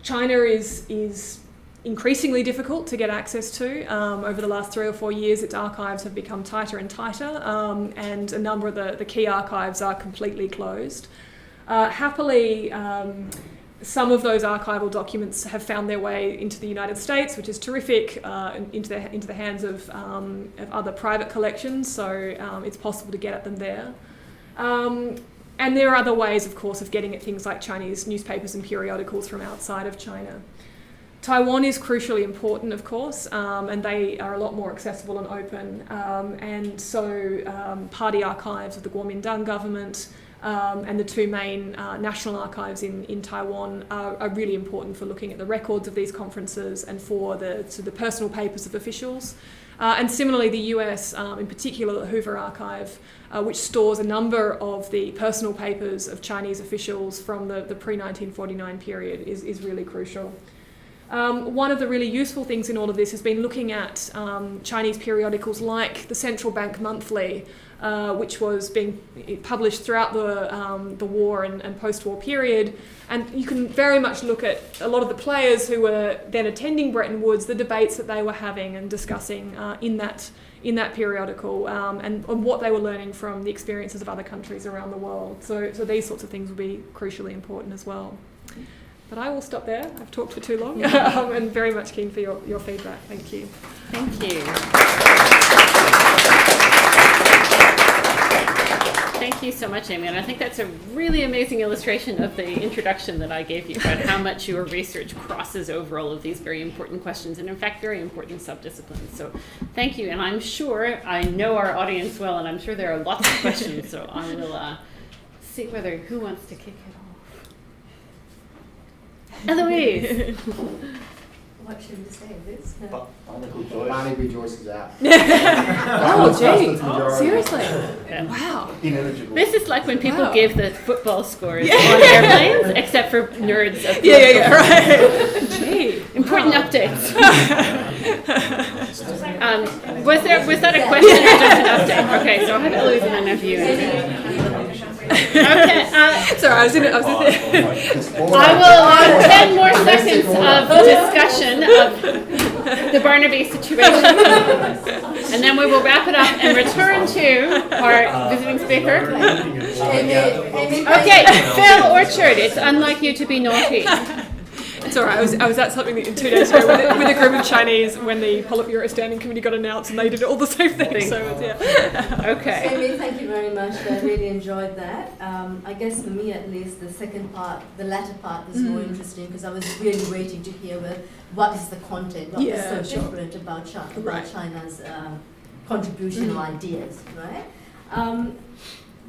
China is increasingly difficult to get access to. Over the last 3 or 4 years, its archives have become tighter and tighter, and a number of the key archives are completely closed. Happily, some of those archival documents have found their way into the United States, which is terrific, into the hands of other private collections, so it's possible to get at them there. And there are other ways, of course, of getting at things like Chinese newspapers and periodicals from outside of China. Taiwan is crucially important, of course, and they are a lot more accessible and open. And so party archives of the Kuomintang government and the two main national archives in Taiwan are really important for looking at the records of these conferences and for the personal papers of officials. And similarly, the US, in particular the Hoover Archive, which stores a number of the personal papers of Chinese officials from the pre-1949 period, is really crucial. One of the really useful things in all of this has been looking at Chinese periodicals like the Central Bank Monthly, which was being published throughout the war and post-war period. And you can very much look at a lot of the players who were then attending Bretton Woods, the debates that they were having and discussing in that periodical, and what they were learning from the experiences of other countries around the world. So these sorts of things will be crucially important as well. But I will stop there. I've talked for too long, and very much keen for your feedback. Thank you. Thank you. Thank you so much, Amy. And I think that's a really amazing illustration of the introduction that I gave you about how much your research crosses over all of these very important questions and, in fact, very important subdisciplines. So thank you. And I'm sure I know our audience well, and I'm sure there are lots of questions. So I will see who wants to kick it off. Eloise! What should we say? This? Bonnie B. Joyce's app. Oh, gee. Seriously? Yeah. Wow. Ineligible. This is like when people give the football scores on airplanes, except for nerds of right. Gee. important updates. Was that a question or just an update? Okay, so I'll have Eloise and then have you. Okay. Sorry, I was in it. I will 10 more seconds of discussion of the Barnaby situation, and then we will wrap it up and return to our visiting speaker. Okay, Phil Orchard. It's unlike you to be naughty. It's all right. I was at something 2 days ago with a group of Chinese when the Politburo Standing Committee got announced, and they did all the same thing. So yeah. Okay. Amy, thank you very much. I really enjoyed that. I guess for me at least, the second part, the latter part, was more interesting because I was really waiting to hear what is the content, what is so different about China's contribution or ideas, right?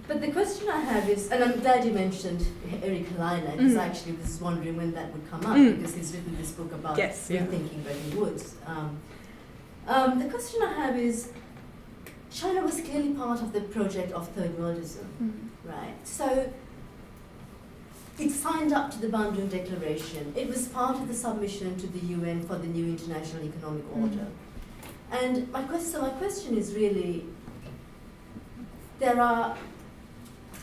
But the question I have is, and I'm glad you mentioned Eric Leiner, because I actually was wondering when that would come up, because he's written this book about rethinking Bretton Woods. The question I have is, China was clearly part of the project of third worldism, right? So it signed up to the Bandung Declaration. It was part of the submission to the UN for the new international economic order. And my question is really,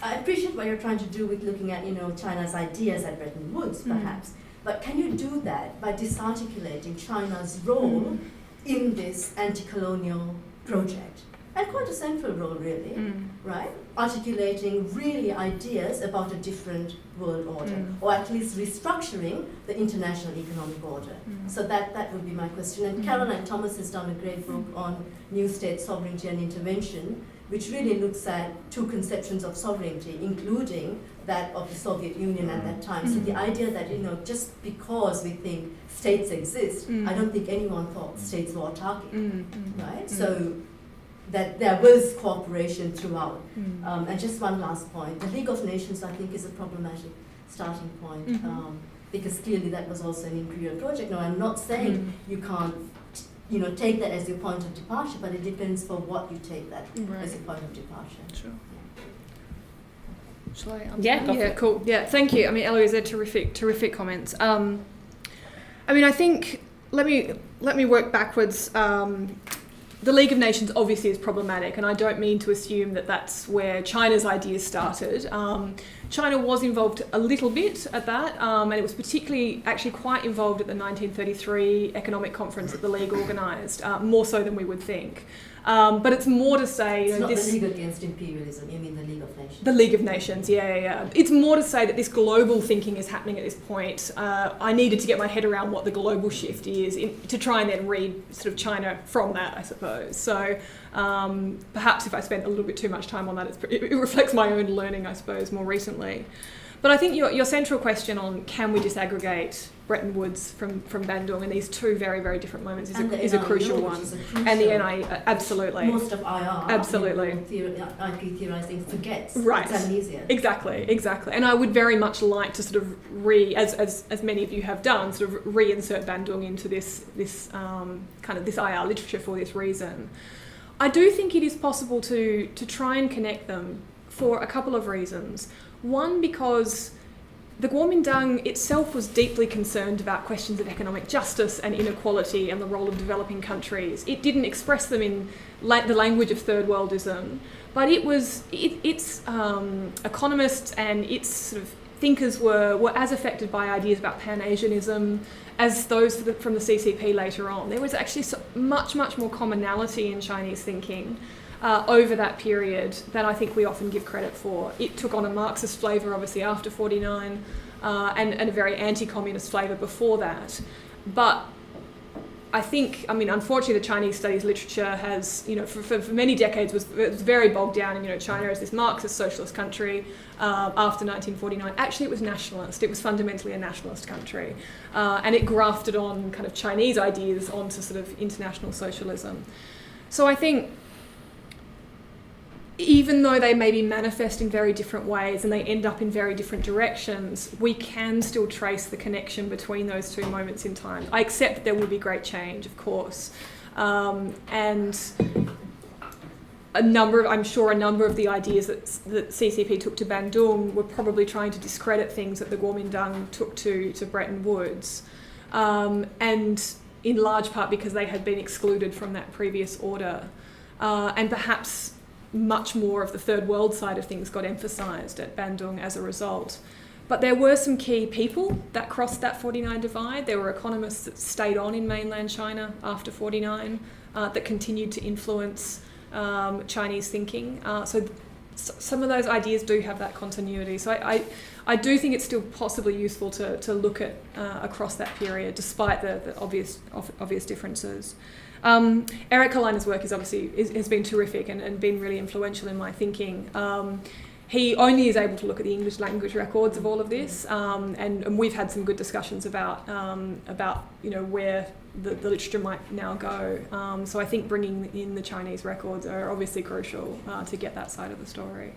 I appreciate what you're trying to do with looking at, China's ideas at Bretton Woods, perhaps. But can you do that by disarticulating China's role in this anti-colonial project? And quite a central role, really, right? Articulating really ideas about a different world order, or at least restructuring the international economic order. So that would be my question. And Caroline Thomas has done a great book on new state sovereignty and intervention, which really looks at two conceptions of sovereignty, including that of the Soviet Union at that time. So the idea that, just because we think states exist, I don't think anyone thought states were autarkic, right? So that there was cooperation throughout. And just one last point, the League of Nations, I think, is a problematic starting point, because clearly that was also an imperial project. Now, I'm not saying you can't take that as your point of departure, but it depends for what you take that as your point of departure. Sure. Shall I? Yeah, cool. Yeah, thank you. I mean, Eloise, they're terrific comments. I think let me work backwards. The League of Nations obviously is problematic, and I don't mean to assume that that's where China's ideas started. China was involved a little bit at that, and it was particularly actually quite involved at the 1933 economic conference that the League organised, more so than we would think. But it's more to say... It's not the League Against Imperialism, you mean the League of Nations? The League of Nations, yeah. It's more to say that this global thinking is happening at this point. I needed to get my head around what the global shift is to try and then read sort of China from that, I suppose. So perhaps if I spent a little bit too much time on that, it reflects my own learning, I suppose, more recently. But I think your central question on can we disaggregate Bretton Woods from Bandung in these two very, very different moments is a crucial one. And the NI, absolutely. Most of IR, absolutely. IP theorising forgets. Right. It's amnesia. Exactly. And I would very much like to sort of as many of you have done, sort of reinsert Bandung into this kind of this IR literature for this reason. I do think it is possible to try and connect them for a couple of reasons. One, because the Kuomintang itself was deeply concerned about questions of economic justice and inequality and the role of developing countries. It didn't express them in the language of third worldism, but its economists and its sort of thinkers were as affected by ideas about Pan-Asianism as those from the CCP later on. There was actually much more commonality in Chinese thinking over that period than I think we often give credit for. It took on a Marxist flavour, obviously, after 49, and a very anti-communist flavour before that. But I think, unfortunately, the Chinese studies literature has, for many decades was very bogged down in, China as this Marxist socialist country after 1949. Actually, it was nationalist. It was fundamentally a nationalist country. And it grafted on kind of Chinese ideas onto sort of international socialism. So I think even though they may be manifest in very different ways and they end up in very different directions, we can still trace the connection between those two moments in time. I accept that there will be great change, of course. And I'm sure a number of the ideas that CCP took to Bandung were probably trying to discredit things that the Kuomintang took to Bretton Woods. And in large part because they had been excluded from that previous order. And perhaps much more of the third world side of things got emphasised at Bandung as a result. But there were some key people that crossed that 49 divide. There were economists that stayed on in mainland China after 49 that continued to influence Chinese thinking. So some of those ideas do have that continuity. So I do think it's still possibly useful to look at across that period, despite the obvious differences. Eric Kaliner's work has been terrific and been really influential in my thinking. He only is able to look at the English language records of all of this, and we've had some good discussions about where the literature might now go. So I think bringing in the Chinese records are obviously crucial to get that side of the story.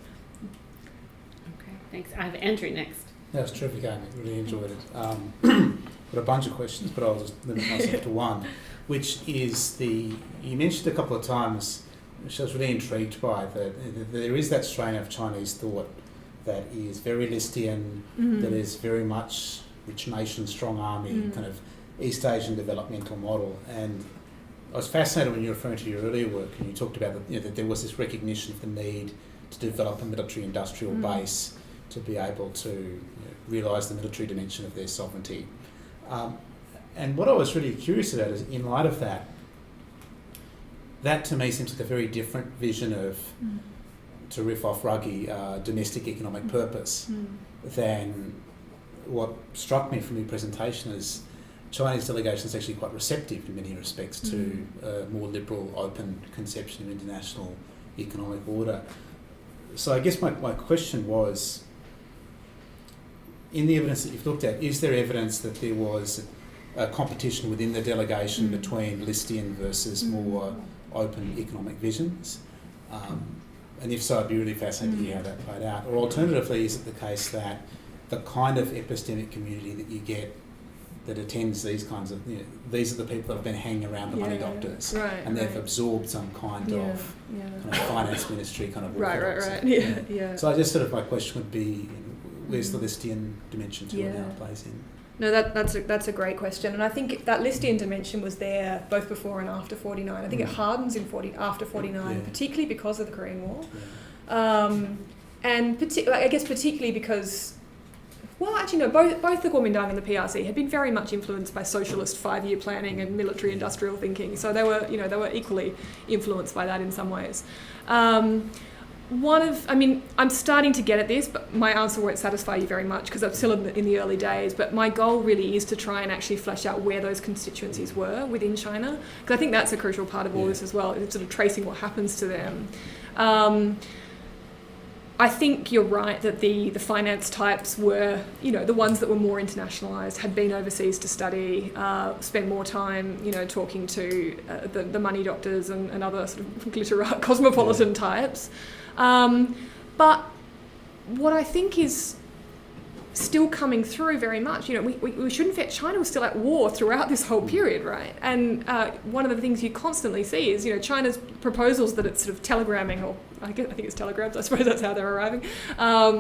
Okay, thanks. I have Andrew next. That was terrific, Amy. Really enjoyed it. Got a bunch of questions, but I'll just limit myself to one, which is you mentioned a couple of times, which I was really intrigued by, that there is that strain of Chinese thought that is very Listian, that is very much rich nation, strong army, kind of East Asian developmental model. And I was fascinated when you were referring to your earlier work and you talked about that there was this recognition of the need to develop a military industrial base to be able to realise the military dimension of their sovereignty. And what I was really curious about is, in light of that, that to me seems like a very different vision of, to riff off Ruggie, domestic economic purpose than what struck me from your presentation as Chinese delegation is actually quite receptive in many respects to a more liberal, open conception of international economic order. So I guess my question was, in the evidence that you've looked at, is there evidence that there was a competition within the delegation between Listian versus more open economic visions? And if so, I'd be really fascinated to hear how that played out. Or alternatively, is it the case that the kind of epistemic community that you get that attends these kinds of, these are the people that have been hanging around the money doctors, and they've absorbed some kind of finance ministry kind of Right. So I just my question would be, where's the Listian dimension to it now plays in? No, that's a great question, and I think that Listian dimension was there both before and after 49. I think it hardens after 49, particularly because of the Korean War, and I guess particularly because, well, actually no, both the Kuomintang and the PRC had been very much influenced by socialist 5-year planning and military industrial thinking, so they were equally influenced by that in some ways. I'm starting to get at this, but my answer won't satisfy you very much because I'm still in the early days, but my goal really is to try and actually flesh out where those constituencies were within China, because I think that's a crucial part of all this as well, it's sort of tracing what happens to them. I think you're right that the finance types were, the ones that were more internationalised, had been overseas to study, spent more time, talking to the money doctors and other sort of glitterati cosmopolitan types. But what I think is still coming through very much, we shouldn't forget China was still at war throughout this whole period, right? And one of the things you constantly see is, China's proposals that it's sort of telegramming, or I think it's telegrams, I suppose that's how they're arriving,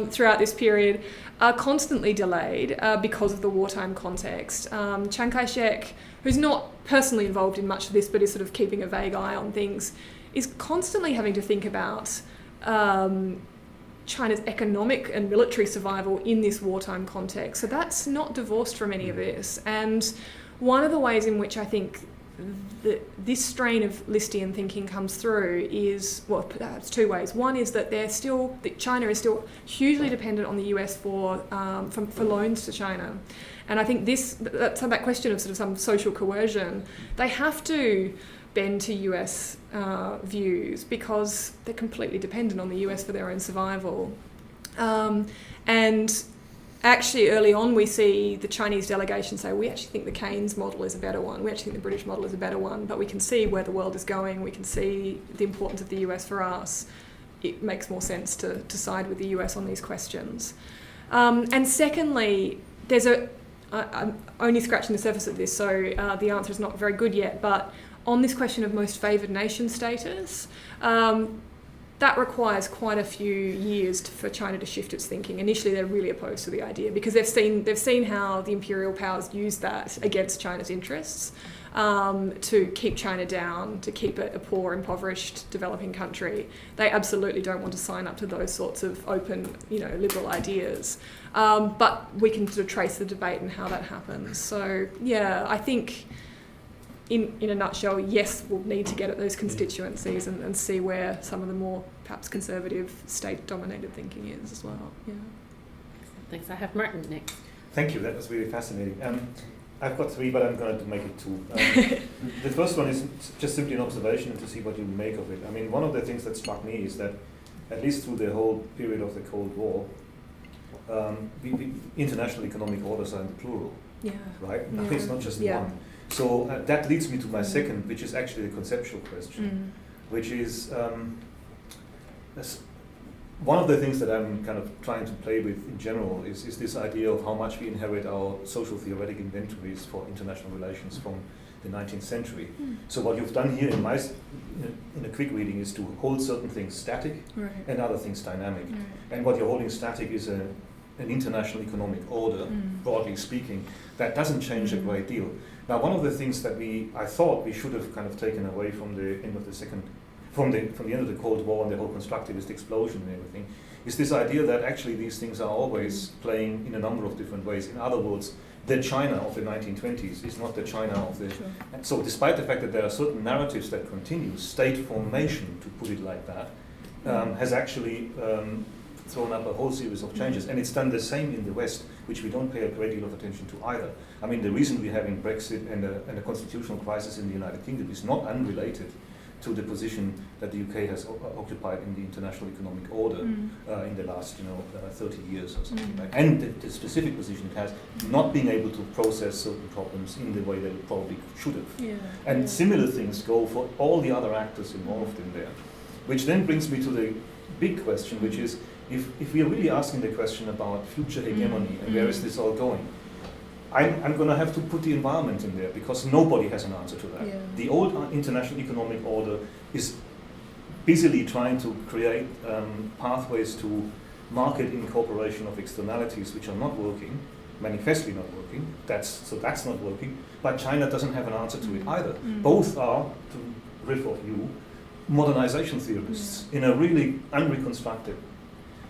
throughout this period, are constantly delayed because of the wartime context. Chiang Kai-shek, who's not personally involved in much of this, but is sort of keeping a vague eye on things, is constantly having to think about China's economic and military survival in this wartime context. So that's not divorced from any of this. And one of the ways in which I think this strain of Listian thinking comes through is, well, perhaps two ways. One is that China is still hugely dependent on the US for loans to China. And I think that question of sort of some social coercion, they have to bend to US views because they're completely dependent on the US for their own survival. And actually early on we see the Chinese delegation say, we actually think the Keynes model is a better one, we actually think the British model is a better one, but we can see where the world is going, we can see the importance of the US for us. It makes more sense to side with the US on these questions. And secondly, I'm only scratching the surface of this, so the answer is not very good yet, but on this question of most favoured nation status, that requires quite a few years for China to shift its thinking. Initially, they're really opposed to the idea because they've seen how the imperial powers use that against China's interests to keep China down, to keep it a poor, impoverished, developing country. They absolutely don't want to sign up to those sorts of open, liberal ideas. But we can sort of trace the debate and how that happens. So, yeah, I think in a nutshell, yes, we'll need to get at those constituencies and see where some of the more perhaps conservative state-dominated thinking is as well. Yeah. Thanks. I have Martin next. Thank you. That was really fascinating. I've got 3, but I'm going to make it 2. The first one is just simply an observation and to see what you make of it. I mean, one of the things that struck me is that, at least through the whole period of the Cold War, international economic orders are in the plural, right? Yeah. It's not just one. So that leads me to my second, which is actually the conceptual question, which is one of the things that I'm kind of trying to play with in general is this idea of how much we inherit our social theoretic inventories for international relations from the 19th century. So what you've done here in a quick reading is to hold certain things static and other things dynamic. And what you're holding static is an international economic order, broadly speaking, that doesn't change a great deal. Now, one of the things that I thought we should have kind of taken away from the end of the from the end of the Cold War and the whole constructivist explosion and everything, is this idea that actually these things are always playing in a number of different ways. In other words, the China of the 1920s is not the China of the... Sure. So despite the fact that there are certain narratives that continue, state formation, to put it like that, has actually thrown up a whole series of changes. And it's done the same in the West, which we don't pay a great deal of attention to either. I mean, the reason we're having Brexit and a constitutional crisis in the United Kingdom is not unrelated to the position that the UK has occupied in the international economic order in the last 30 years or something like that. And the specific position it has, not being able to process certain problems in the way that it probably should have. And similar things go for all the other actors involved in there. Which then brings me to the big question, which is, if we are really asking the question about future hegemony and where is this all going, I'm going to have to put the environment in there because nobody has an answer to that. The old international economic order is busily trying to create pathways to market incorporation of externalities which are not working, manifestly not working. That's not working. But China doesn't have an answer to it either. Both are, to riff off you, modernization theorists in a really unreconstructed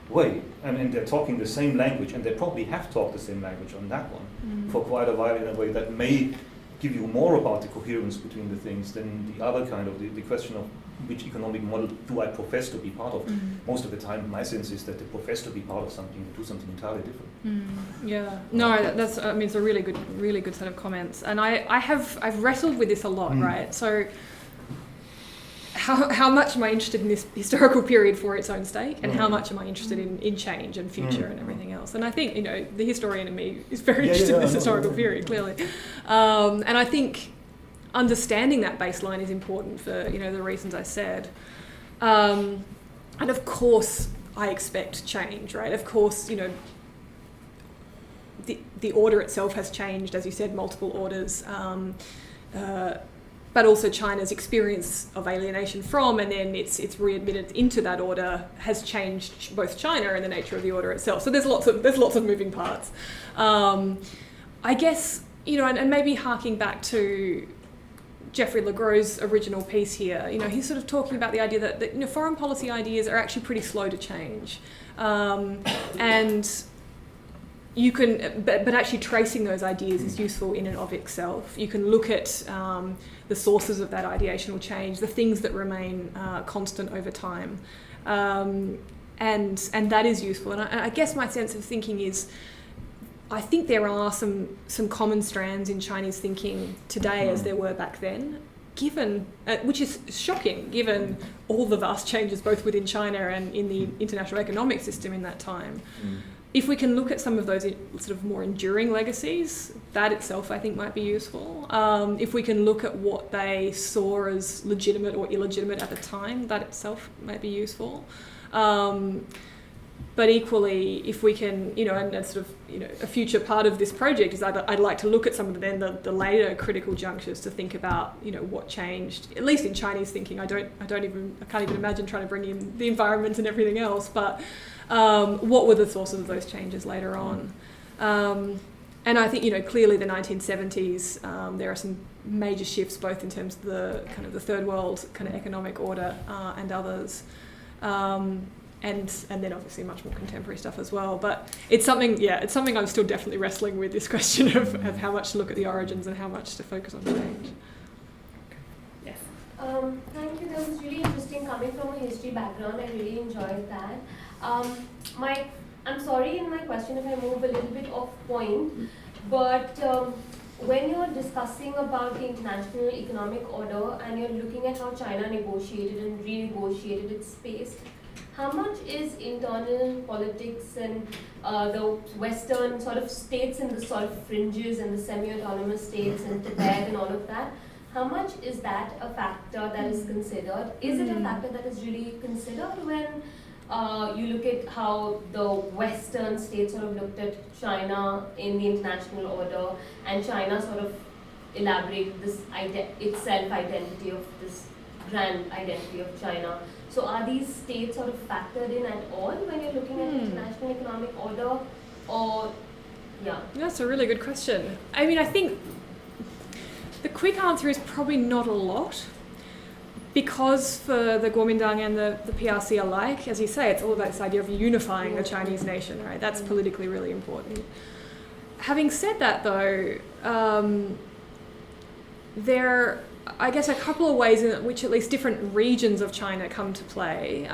way, and they're talking the same language, and they probably have talked the same language on that one for quite a while in a way that may give you more about the coherence between the things than the other kind of the question of which economic model do I profess to be part of. Most of the time, my sense is that they profess to be part of something and do something entirely different. That's I mean, it's a really good set of comments, and I've wrestled with this a lot, right? So how much am I interested in this historical period for its own sake, and how much am I interested in change and future and everything else? And I think, the historian in me is very interested in this historical period, clearly. And I think understanding that baseline is important for, the reasons I said. And of course, I expect change, right? Of course, the order itself has changed, as you said, multiple orders. But also China's experience of alienation from, and then its readmitted into that order has changed both China and the nature of the order itself. So there's lots of moving parts. I guess, and maybe harking back to Geoffrey Legros' original piece here, he's sort of talking about the idea that foreign policy ideas are actually pretty slow to change, and you can, but actually tracing those ideas is useful in and of itself. You can look at the sources of that ideational change, the things that remain constant over time, and that is useful. And I guess my sense of thinking is, I think there are some common strands in Chinese thinking today as there were back then, given, which is shocking, given all the vast changes both within China and in the international economic system in that time. If we can look at some of those sort of more enduring legacies, that itself I think might be useful. If we can look at what they saw as legitimate or illegitimate at the time, that itself might be useful. But equally, if we can, and sort of, a future part of this project is I'd like to look at some of the later critical junctures to think about, what changed, at least in Chinese thinking. I can't even imagine trying to bring in the environment and everything else, but what were the sources of those changes later on? And I think, clearly the 1970s, there are some major shifts, both in terms of the kind of the third world kind of economic order and others. And then obviously much more contemporary stuff as well. But it's something I'm still definitely wrestling with, this question of how much to look at the origins and how much to focus on change. Thank you. That was really interesting coming from a history background. I really enjoyed that. I'm sorry in my question if I move a little bit off point, but when you're discussing about the international economic order and you're looking at how China negotiated and renegotiated its space, how much is internal politics and the Western sort of states and the sort of fringes and the semi-autonomous states and Tibet and all of that, how much is that a factor that is considered? Is it a factor that is really considered when you look at how the Western states sort of looked at China in the international order, and China sort of elaborated this self-identity of this grand identity of China? So are these states sort of factored in at all when you're looking at international economic order, or yeah? That's a really good question. I mean, I think the quick answer is probably not a lot, because for the Kuomintang and the PRC alike, as you say, it's all about this idea of unifying the Chinese nation, right? That's politically really important. Having said that, though, there are, I guess, a couple of ways in which at least different regions of China come to play.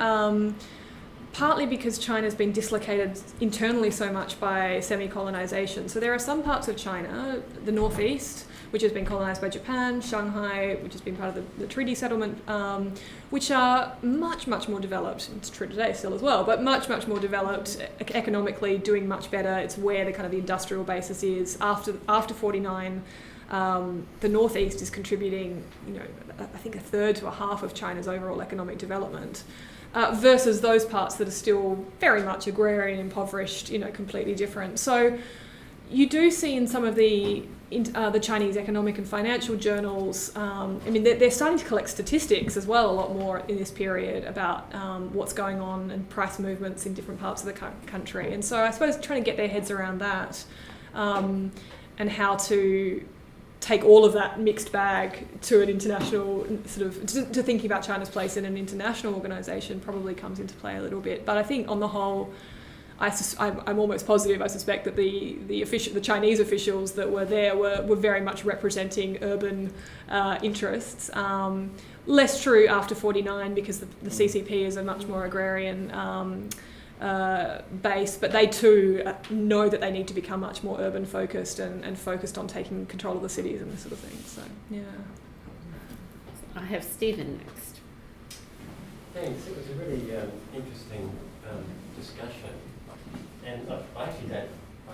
Partly because China's been dislocated internally so much by semi-colonization. So there are some parts of China, the northeast, which has been colonized by Japan, Shanghai, which has been part of the treaty settlement, which are much, much more developed. It's true today still as well, but much, much more developed economically, doing much better. It's where the kind of the industrial basis is. After 49, the northeast is contributing, I think a third to a half of China's overall economic development. Versus those parts that are still very much agrarian, impoverished, completely different. So you do see in some of the Chinese economic and financial journals, they're starting to collect statistics as well a lot more in this period about what's going on and price movements in different parts of the country. And so I suppose trying to get their heads around that and how to take all of that mixed bag to an international sort of, to thinking about China's place in an international organisation probably comes into play a little bit. But I think on the whole, I'm almost positive, I suspect that the Chinese officials that were there were very much representing urban interests. Less true after 49 because the CCP is a much more agrarian base, but they too know that they need to become much more urban focused and focused on taking control of the cities and this sort of thing. So, yeah. I have Stephen next. Thanks. It was a really interesting discussion. And I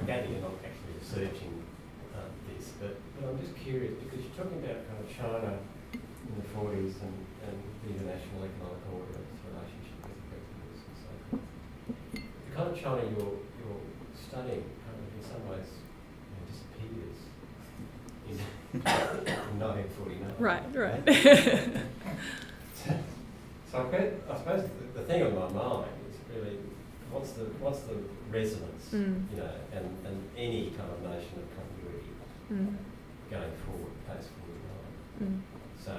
gather you're not actually researching this, but I'm just curious because you're talking about kind of China in the 40s and the international economic order, its relationship with the Bretton Woods and so forth. The kind of China you're studying kind of in some ways disappears in 1949. Right. So I suppose the thing on my mind is really what's the resonance, and any kind of notion of continuity going forward post 49. So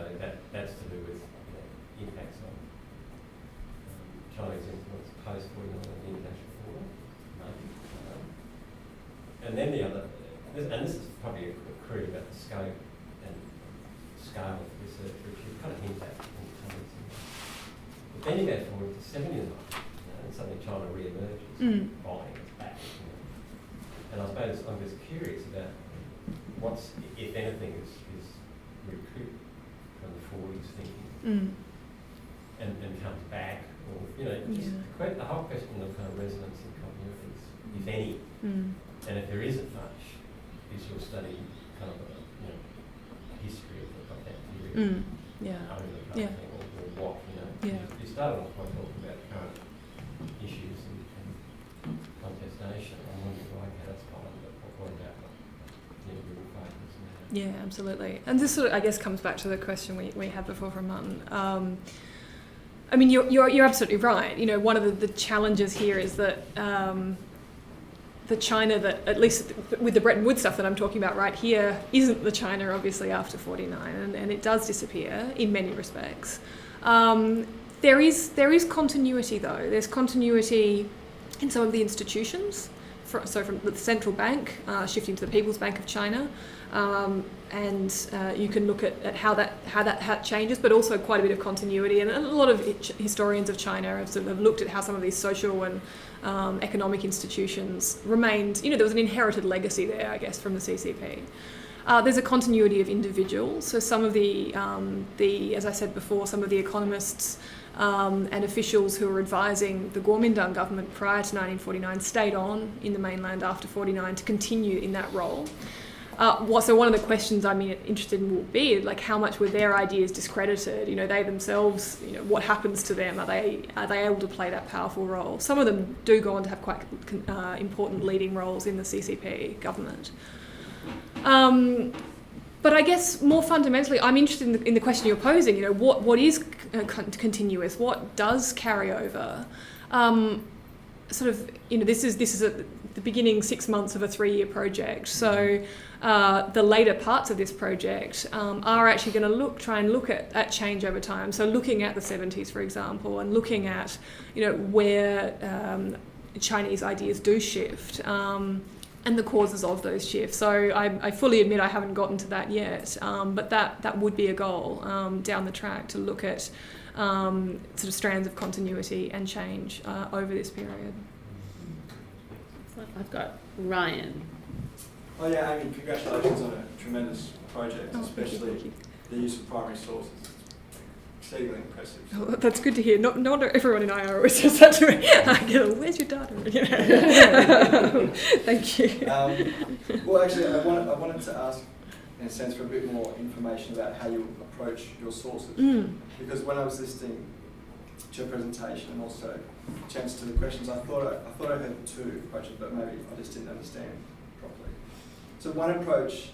that's to do with impacts on Chinese influence post 49 on the international order, maybe. And then the other, and this is probably a query about the scope and scale of research, which you kind of hint at in the comments. But then you go forward to 79. And suddenly China re-emerges, buying its back. And I suppose I'm just curious about what's, if anything, is recouped from the 40s thinking and comes back, or the whole question of kind of resonance and continuities, if any, and if there isn't much, is your study kind of a history of that period? Or what, You started off by talking about current issues and contestation. I'm wondering why that's part of it. What about your focus now? Yeah, absolutely. And this sort of, I guess, comes back to the question we had before from Martin. You're absolutely right. One of the challenges here is that the China that, at least with the Bretton Woods stuff that I'm talking about right here, isn't the China obviously after 49, and it does disappear in many respects. There is continuity though. There's continuity in some of the institutions. from the central bank shifting to the People's Bank of China, and you can look at how that changes, but also quite a bit of continuity. And a lot of historians of China have sort of looked at how some of these social and economic institutions remained. There was an inherited legacy there, I guess, from the CCP. There's a continuity of individuals. So some of the as I said before, some of the economists and officials who were advising the Kuomintang government prior to 1949 stayed on in the mainland after 49 to continue in that role. So one of the questions I'm interested in will be, like, how much were their ideas discredited? They themselves, what happens to them? Are they able to play that powerful role? Some of them do go on to have quite important leading roles in the CCP government. But I guess more fundamentally, I'm interested in the question you're posing. What is continuous? What does carry over? This is the beginning 6 months of a 3-year project. So the later parts of this project are actually going to try and look at change over time. So looking at the 70s, for example, and looking at where Chinese ideas do shift. And the causes of those shifts. So I fully admit I haven't gotten to that yet, but that would be a goal down the track, to look at sort of strands of continuity and change over this period. I've got Ryan. Oh yeah, Amy, congratulations on a tremendous project, Oh, especially thank you. the use of primary sources. Exceedingly impressive. Oh, that's good to hear. Not everyone in IR always says that to me. I go, where's your data? Thank you. Well, actually, I wanted to ask, in a sense, for a bit more information about how you approach your sources. Because when I was listening to your presentation and also a chance to the questions, I thought I heard 2 approaches, but maybe I just didn't understand properly. So one approach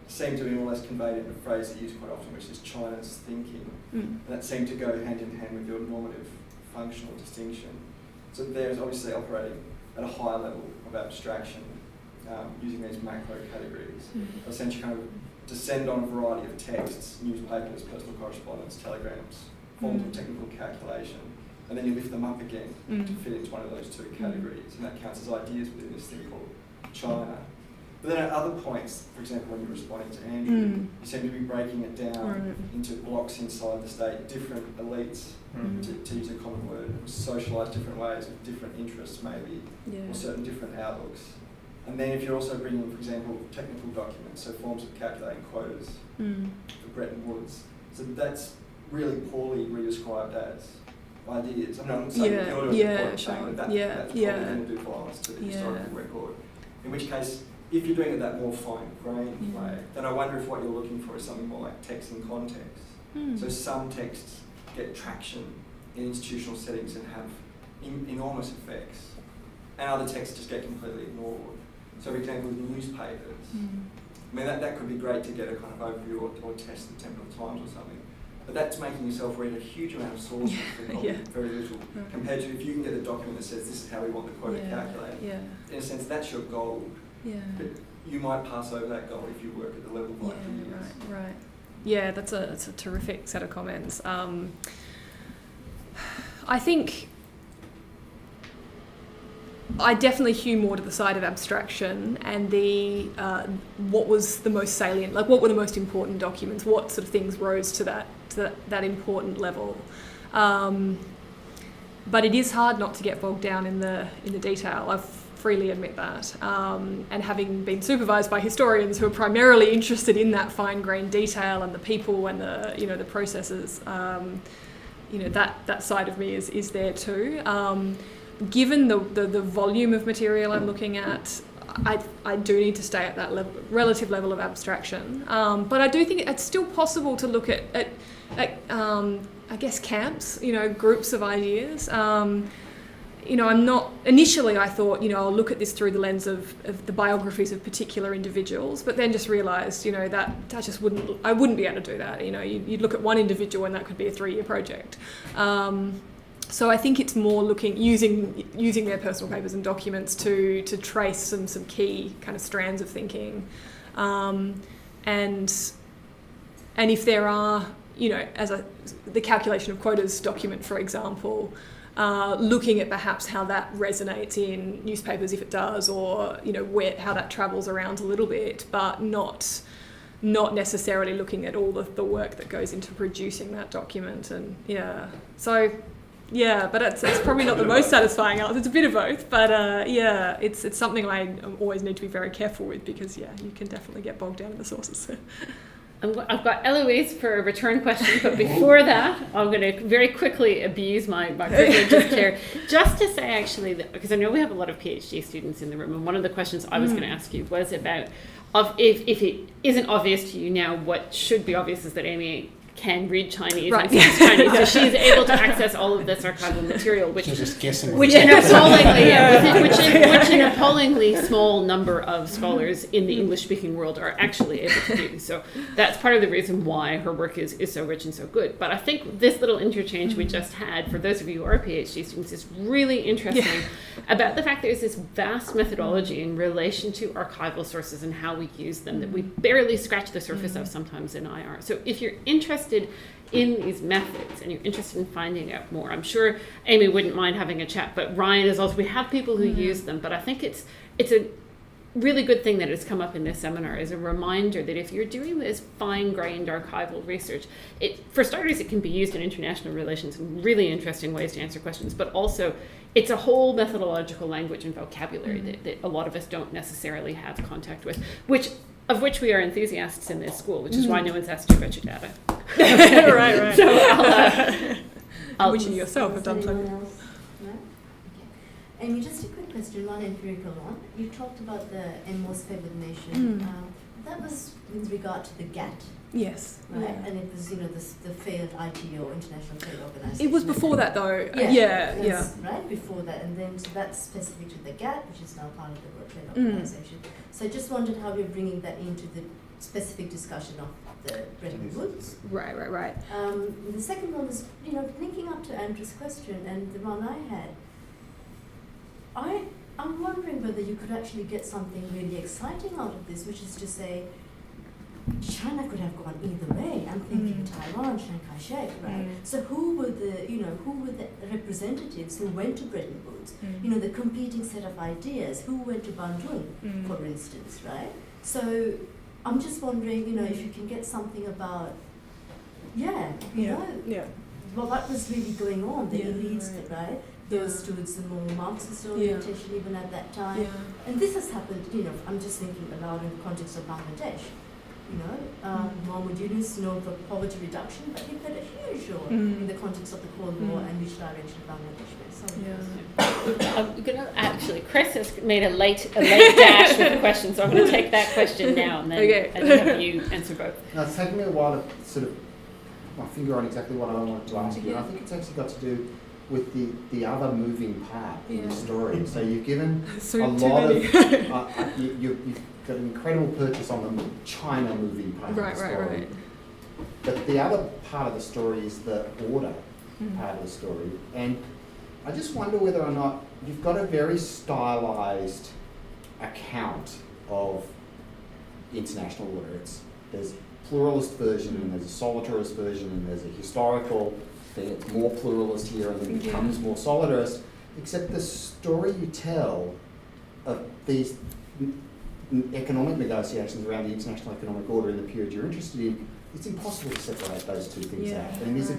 seemed to be more or less conveyed in a phrase that you use quite often, which is China's thinking. And that seemed to go hand in hand with your normative functional distinction. So there is obviously operating at a higher level of abstraction, using these macro categories. Essentially kind of descend on a variety of texts, newspapers, personal correspondence, telegrams, forms of technical calculation, and then you lift them up again to fit into one of those 2 categories, and that counts as ideas within this thing called China. But then at other points, for example, when you're responding to Andrew, you seem to be breaking it down into blocks inside the state, different elites, to use a common word, socialise different ways with different interests maybe, or certain different outlooks. And then if you're also bringing in, for example, technical documents, so forms of calculating quotas for Bretton Woods, so that's really poorly redescribed as ideas. I'm not saying that you're doing the point, saying that that's probably going to do violence to the historical record. In which case, if you're doing it that more fine-grained way, then I wonder if what you're looking for is something more like text and context. So some texts get traction in institutional settings and have enormous effects, and other texts just get completely ignored. So for example, with newspapers, I mean that could be great to get a kind of overview or test the Temple Times or something, but that's making yourself read a huge amount of sources for very little, compared to if you can get a document that says this is how we want the quota calculated. In a sense, that's your goal. But you might pass over that goal if you work at the level of ideas. Right. Yeah, that's a terrific set of comments. I think I definitely hew more to the side of abstraction and the what was the most salient, like what were the most important documents, what sort of things rose to that important level. But it is hard not to get bogged down in the detail. I freely admit that. And having been supervised by historians who are primarily interested in that fine-grained detail and the people and the processes, that side of me is there too. Given the volume of material I'm looking at, I do need to stay at that relative level of abstraction. But I do think it's still possible to look at I guess camps, groups of ideas. I'm not, initially I thought, I'll look at this through the lens of the biographies of particular individuals, but then just realised, that I wouldn't be able to do that. You'd look at one individual and that could be a 3-year project. So I think it's more using their personal papers and documents to trace some key kind of strands of thinking. And if there are, the calculation of quotas document, for example, looking at perhaps how that resonates in newspapers, if it does, or how that travels around a little bit, but not necessarily looking at all the work that goes into producing that document. And but it's probably not the most satisfying answer. It's a bit of both, but it's something I always need to be very careful with, because you can definitely get bogged down in the sources. I've got Eloise for a return question, but before that, I'm going to very quickly abuse my privileges here, just to say actually, that, because I know we have a lot of PhD students in the room, and one of the questions I was going to ask you was about, if it isn't obvious to you now, what should be obvious is that Amy can read Chinese and speaks Chinese, so she's able to access all of this archival material, which She's just guessing. which an appallingly small number of scholars in the English-speaking world are actually able to do. So that's part of the reason why her work is so rich and so good. But I think this little interchange we just had, for those of you who are PhD students, is really interesting about the fact there's this vast methodology in relation to archival sources and how we use them that we barely scratch the surface of sometimes in IR. So if you're interested in these methods and you're interested in finding out more, I'm sure Amy wouldn't mind having a chat, but Ryan is also, we have people who use them, but I think it's a really good thing that it's come up in this seminar as a reminder that if you're doing this fine-grained archival research, for starters, it can be used in international relations in really interesting ways to answer questions, but also it's a whole methodological language and vocabulary that a lot of us don't necessarily have contact with, of which we are enthusiasts in this school, which is why no one's asked you about your data. right. So which you yourself have done so. Anyone else? No? Okay. Amy, just a quick question, one empirical one. You talked about the most favored nation. That was with regard to the GATT. Yes. Right, Yeah. and it was, the failed ITO, International Trade Organization. It was before that, though. Right, before that, and then so that's specific to the GATT, which is now part of the World Trade Organization. So I just wondered how you're bringing that into the specific discussion of the Bretton Woods. Right. The second one was, linking up to Andrew's question and the one I had. I'm wondering whether you could actually get something really exciting out of this, which is to say, China could have gone either way. I'm thinking Taiwan, Chiang Kai-shek, right? So who were the representatives who went to Bretton Woods? The competing set of ideas. Who went to Bandung, for instance, right? So I'm just wondering, if you can get something about, what was really going on, the elites, right? Those stood some more Marxist orientation even at that time. And this has happened, I'm just thinking aloud in the context of Bangladesh. Mahmoud Yunus known for poverty reduction, but he played a huge role in the context of the Cold War and which direction Bangladesh went. Actually, Chris has made a late dash with the question, so I'm going to take that question now and then have you answer both. Now, it's taken me a while to sort of put my finger on exactly what I wanted to ask you. And I think it's actually got to do with the other moving part in the story. So you've given a lot of you've got an incredible purchase on the China moving part of the story. Right. But the other part of the story is the order part of the story. And I just wonder whether or not you've got a very stylized account of international order. There's a pluralist version and there's a solitarist version and there's a historical thing. It's more pluralist here and then becomes more solidarist. Except the story you tell of these economic negotiations around the international economic order in the period you're interested in, it's impossible to separate those two things out. And there's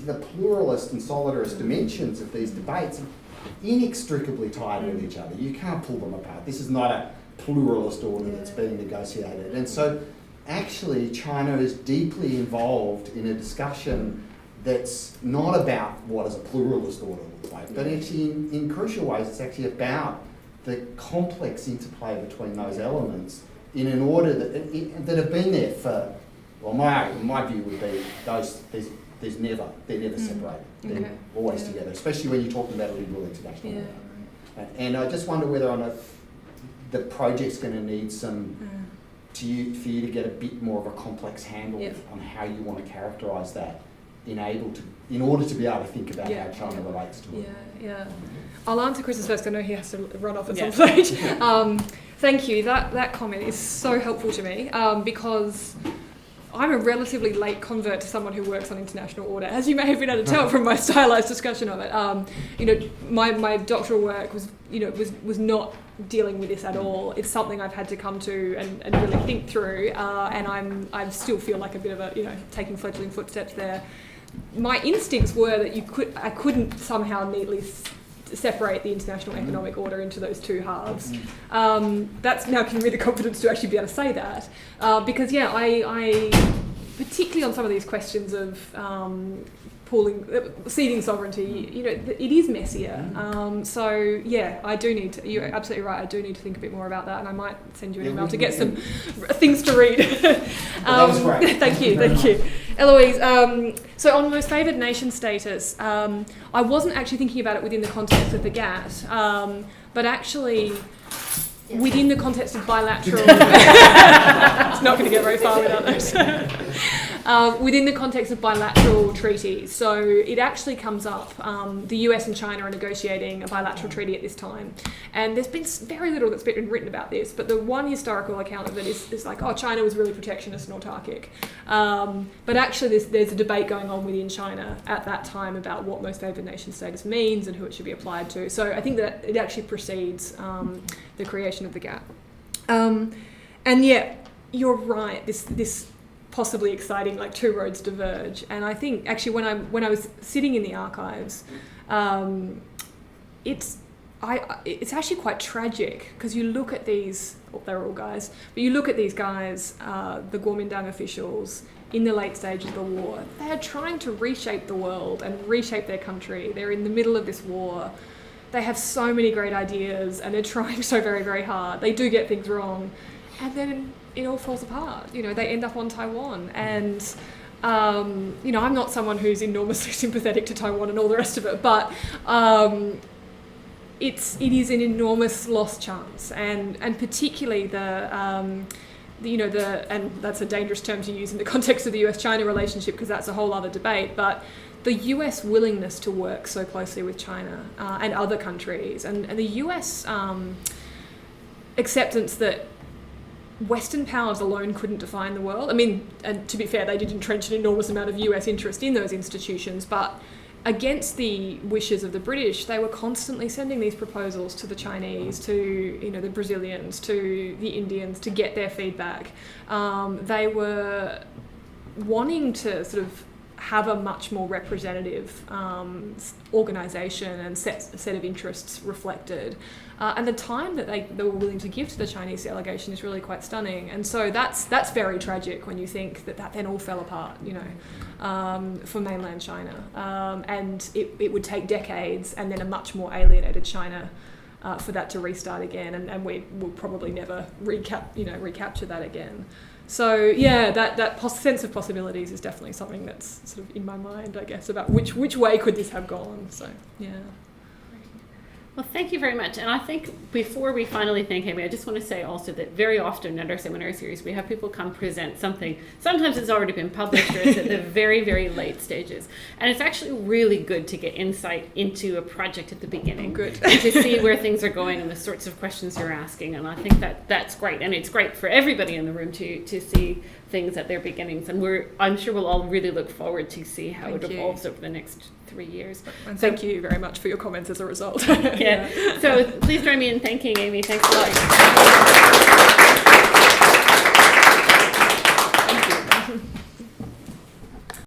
the pluralist and solidarist dimensions of these debates are inextricably tied with each other. You can't pull them apart. This is not a pluralist order that's being negotiated. And so actually China is deeply involved in a discussion that's not about what does a pluralist order look like, but actually in crucial ways it's actually about the complex interplay between those elements in an order that have been there for, well, my view would be they're never separated. They're always together, especially when you're talking about a liberal international order. And I just wonder whether or not the project's going to need some for you to get a bit more of a complex handle on how you want to characterise that, in order to be able to think about how China relates to it. I'll answer Chris's first because I know he has to run off at some stage. Thank you. That comment is so helpful to me because I'm a relatively late convert to someone who works on international order, as you may have been able to tell from my stylized discussion of it. My doctoral work was not dealing with this at all. It's something I've had to come to and really think through, and I still feel like a bit of a taking fledgling footsteps there. My instincts were that I couldn't somehow neatly separate the international economic order into those two halves. That's now giving me the confidence to actually be able to say that, because I particularly on some of these questions of ceding sovereignty, it is messier. So yeah, I do need to. You're absolutely right. I do need to think a bit more about that, and I might send you an email to get some things to read. That was great. Thank you, Eloise. So on most favoured nation status, I wasn't actually thinking about it within the context of the GATT, but actually within the context of bilateral. It's not going to get very far without that. Within the context of bilateral treaties. So it actually comes up, the US and China are negotiating a bilateral treaty at this time. And there's been very little that's been written about this, but the one historical account of it is like, China was really protectionist and autarkic. But actually there's a debate going on within China at that time about what most favoured nation status means and who it should be applied to. So I think that it actually precedes the creation of the GATT. And yet, you're right, this possibly exciting, like two roads diverge. And I think actually when I was sitting in the archives, it's actually quite tragic, because you look at these, they're all guys, but you look at these guys, the Kuomintang officials in the late stages of the war, they're trying to reshape the world and reshape their country. They're in the middle of this war. They have so many great ideas and they're trying so very, very hard. They do get things wrong. And then it all falls apart. They end up on Taiwan. And, I'm not someone who's enormously sympathetic to Taiwan and all the rest of it, but it is an enormous lost chance. And particularly and that's a dangerous term to use in the context of the US-China relationship, because that's a whole other debate, but the US willingness to work so closely with China and other countries, and the US acceptance that Western powers alone couldn't define the world. I mean, and to be fair, they did entrench an enormous amount of US interest in those institutions, but against the wishes of the British, they were constantly sending these proposals to the Chinese, to the Brazilians, to the Indians, to get their feedback. They were wanting to sort of have a much more representative organisation and set of interests reflected. And the time that they were willing to give to the Chinese delegation is really quite stunning. And so that's very tragic when you think that then all fell apart, for mainland China. And it would take decades and then a much more alienated China for that to restart again. And we will probably never recapture that again. So yeah, that sense of possibilities is definitely something that's sort of in my mind, I guess, about which way could this have gone. So yeah. Well, thank you very much. And I think before we finally thank Amy, I just want to say also that very often at our seminar series, we have people come present something. Sometimes it's already been published or it's at the very, very late stages. And it's actually really good to get insight into a project at the beginning. Good. And to see where things are going and the sorts of questions you're asking. And I think that's great. And it's great for everybody in the room to see things at their beginnings. And I'm sure we'll all really look forward to see how it evolves over the next 3 years. And thank you very much for your comments as a result. Yeah. So please join me in thanking Amy. Thanks a lot.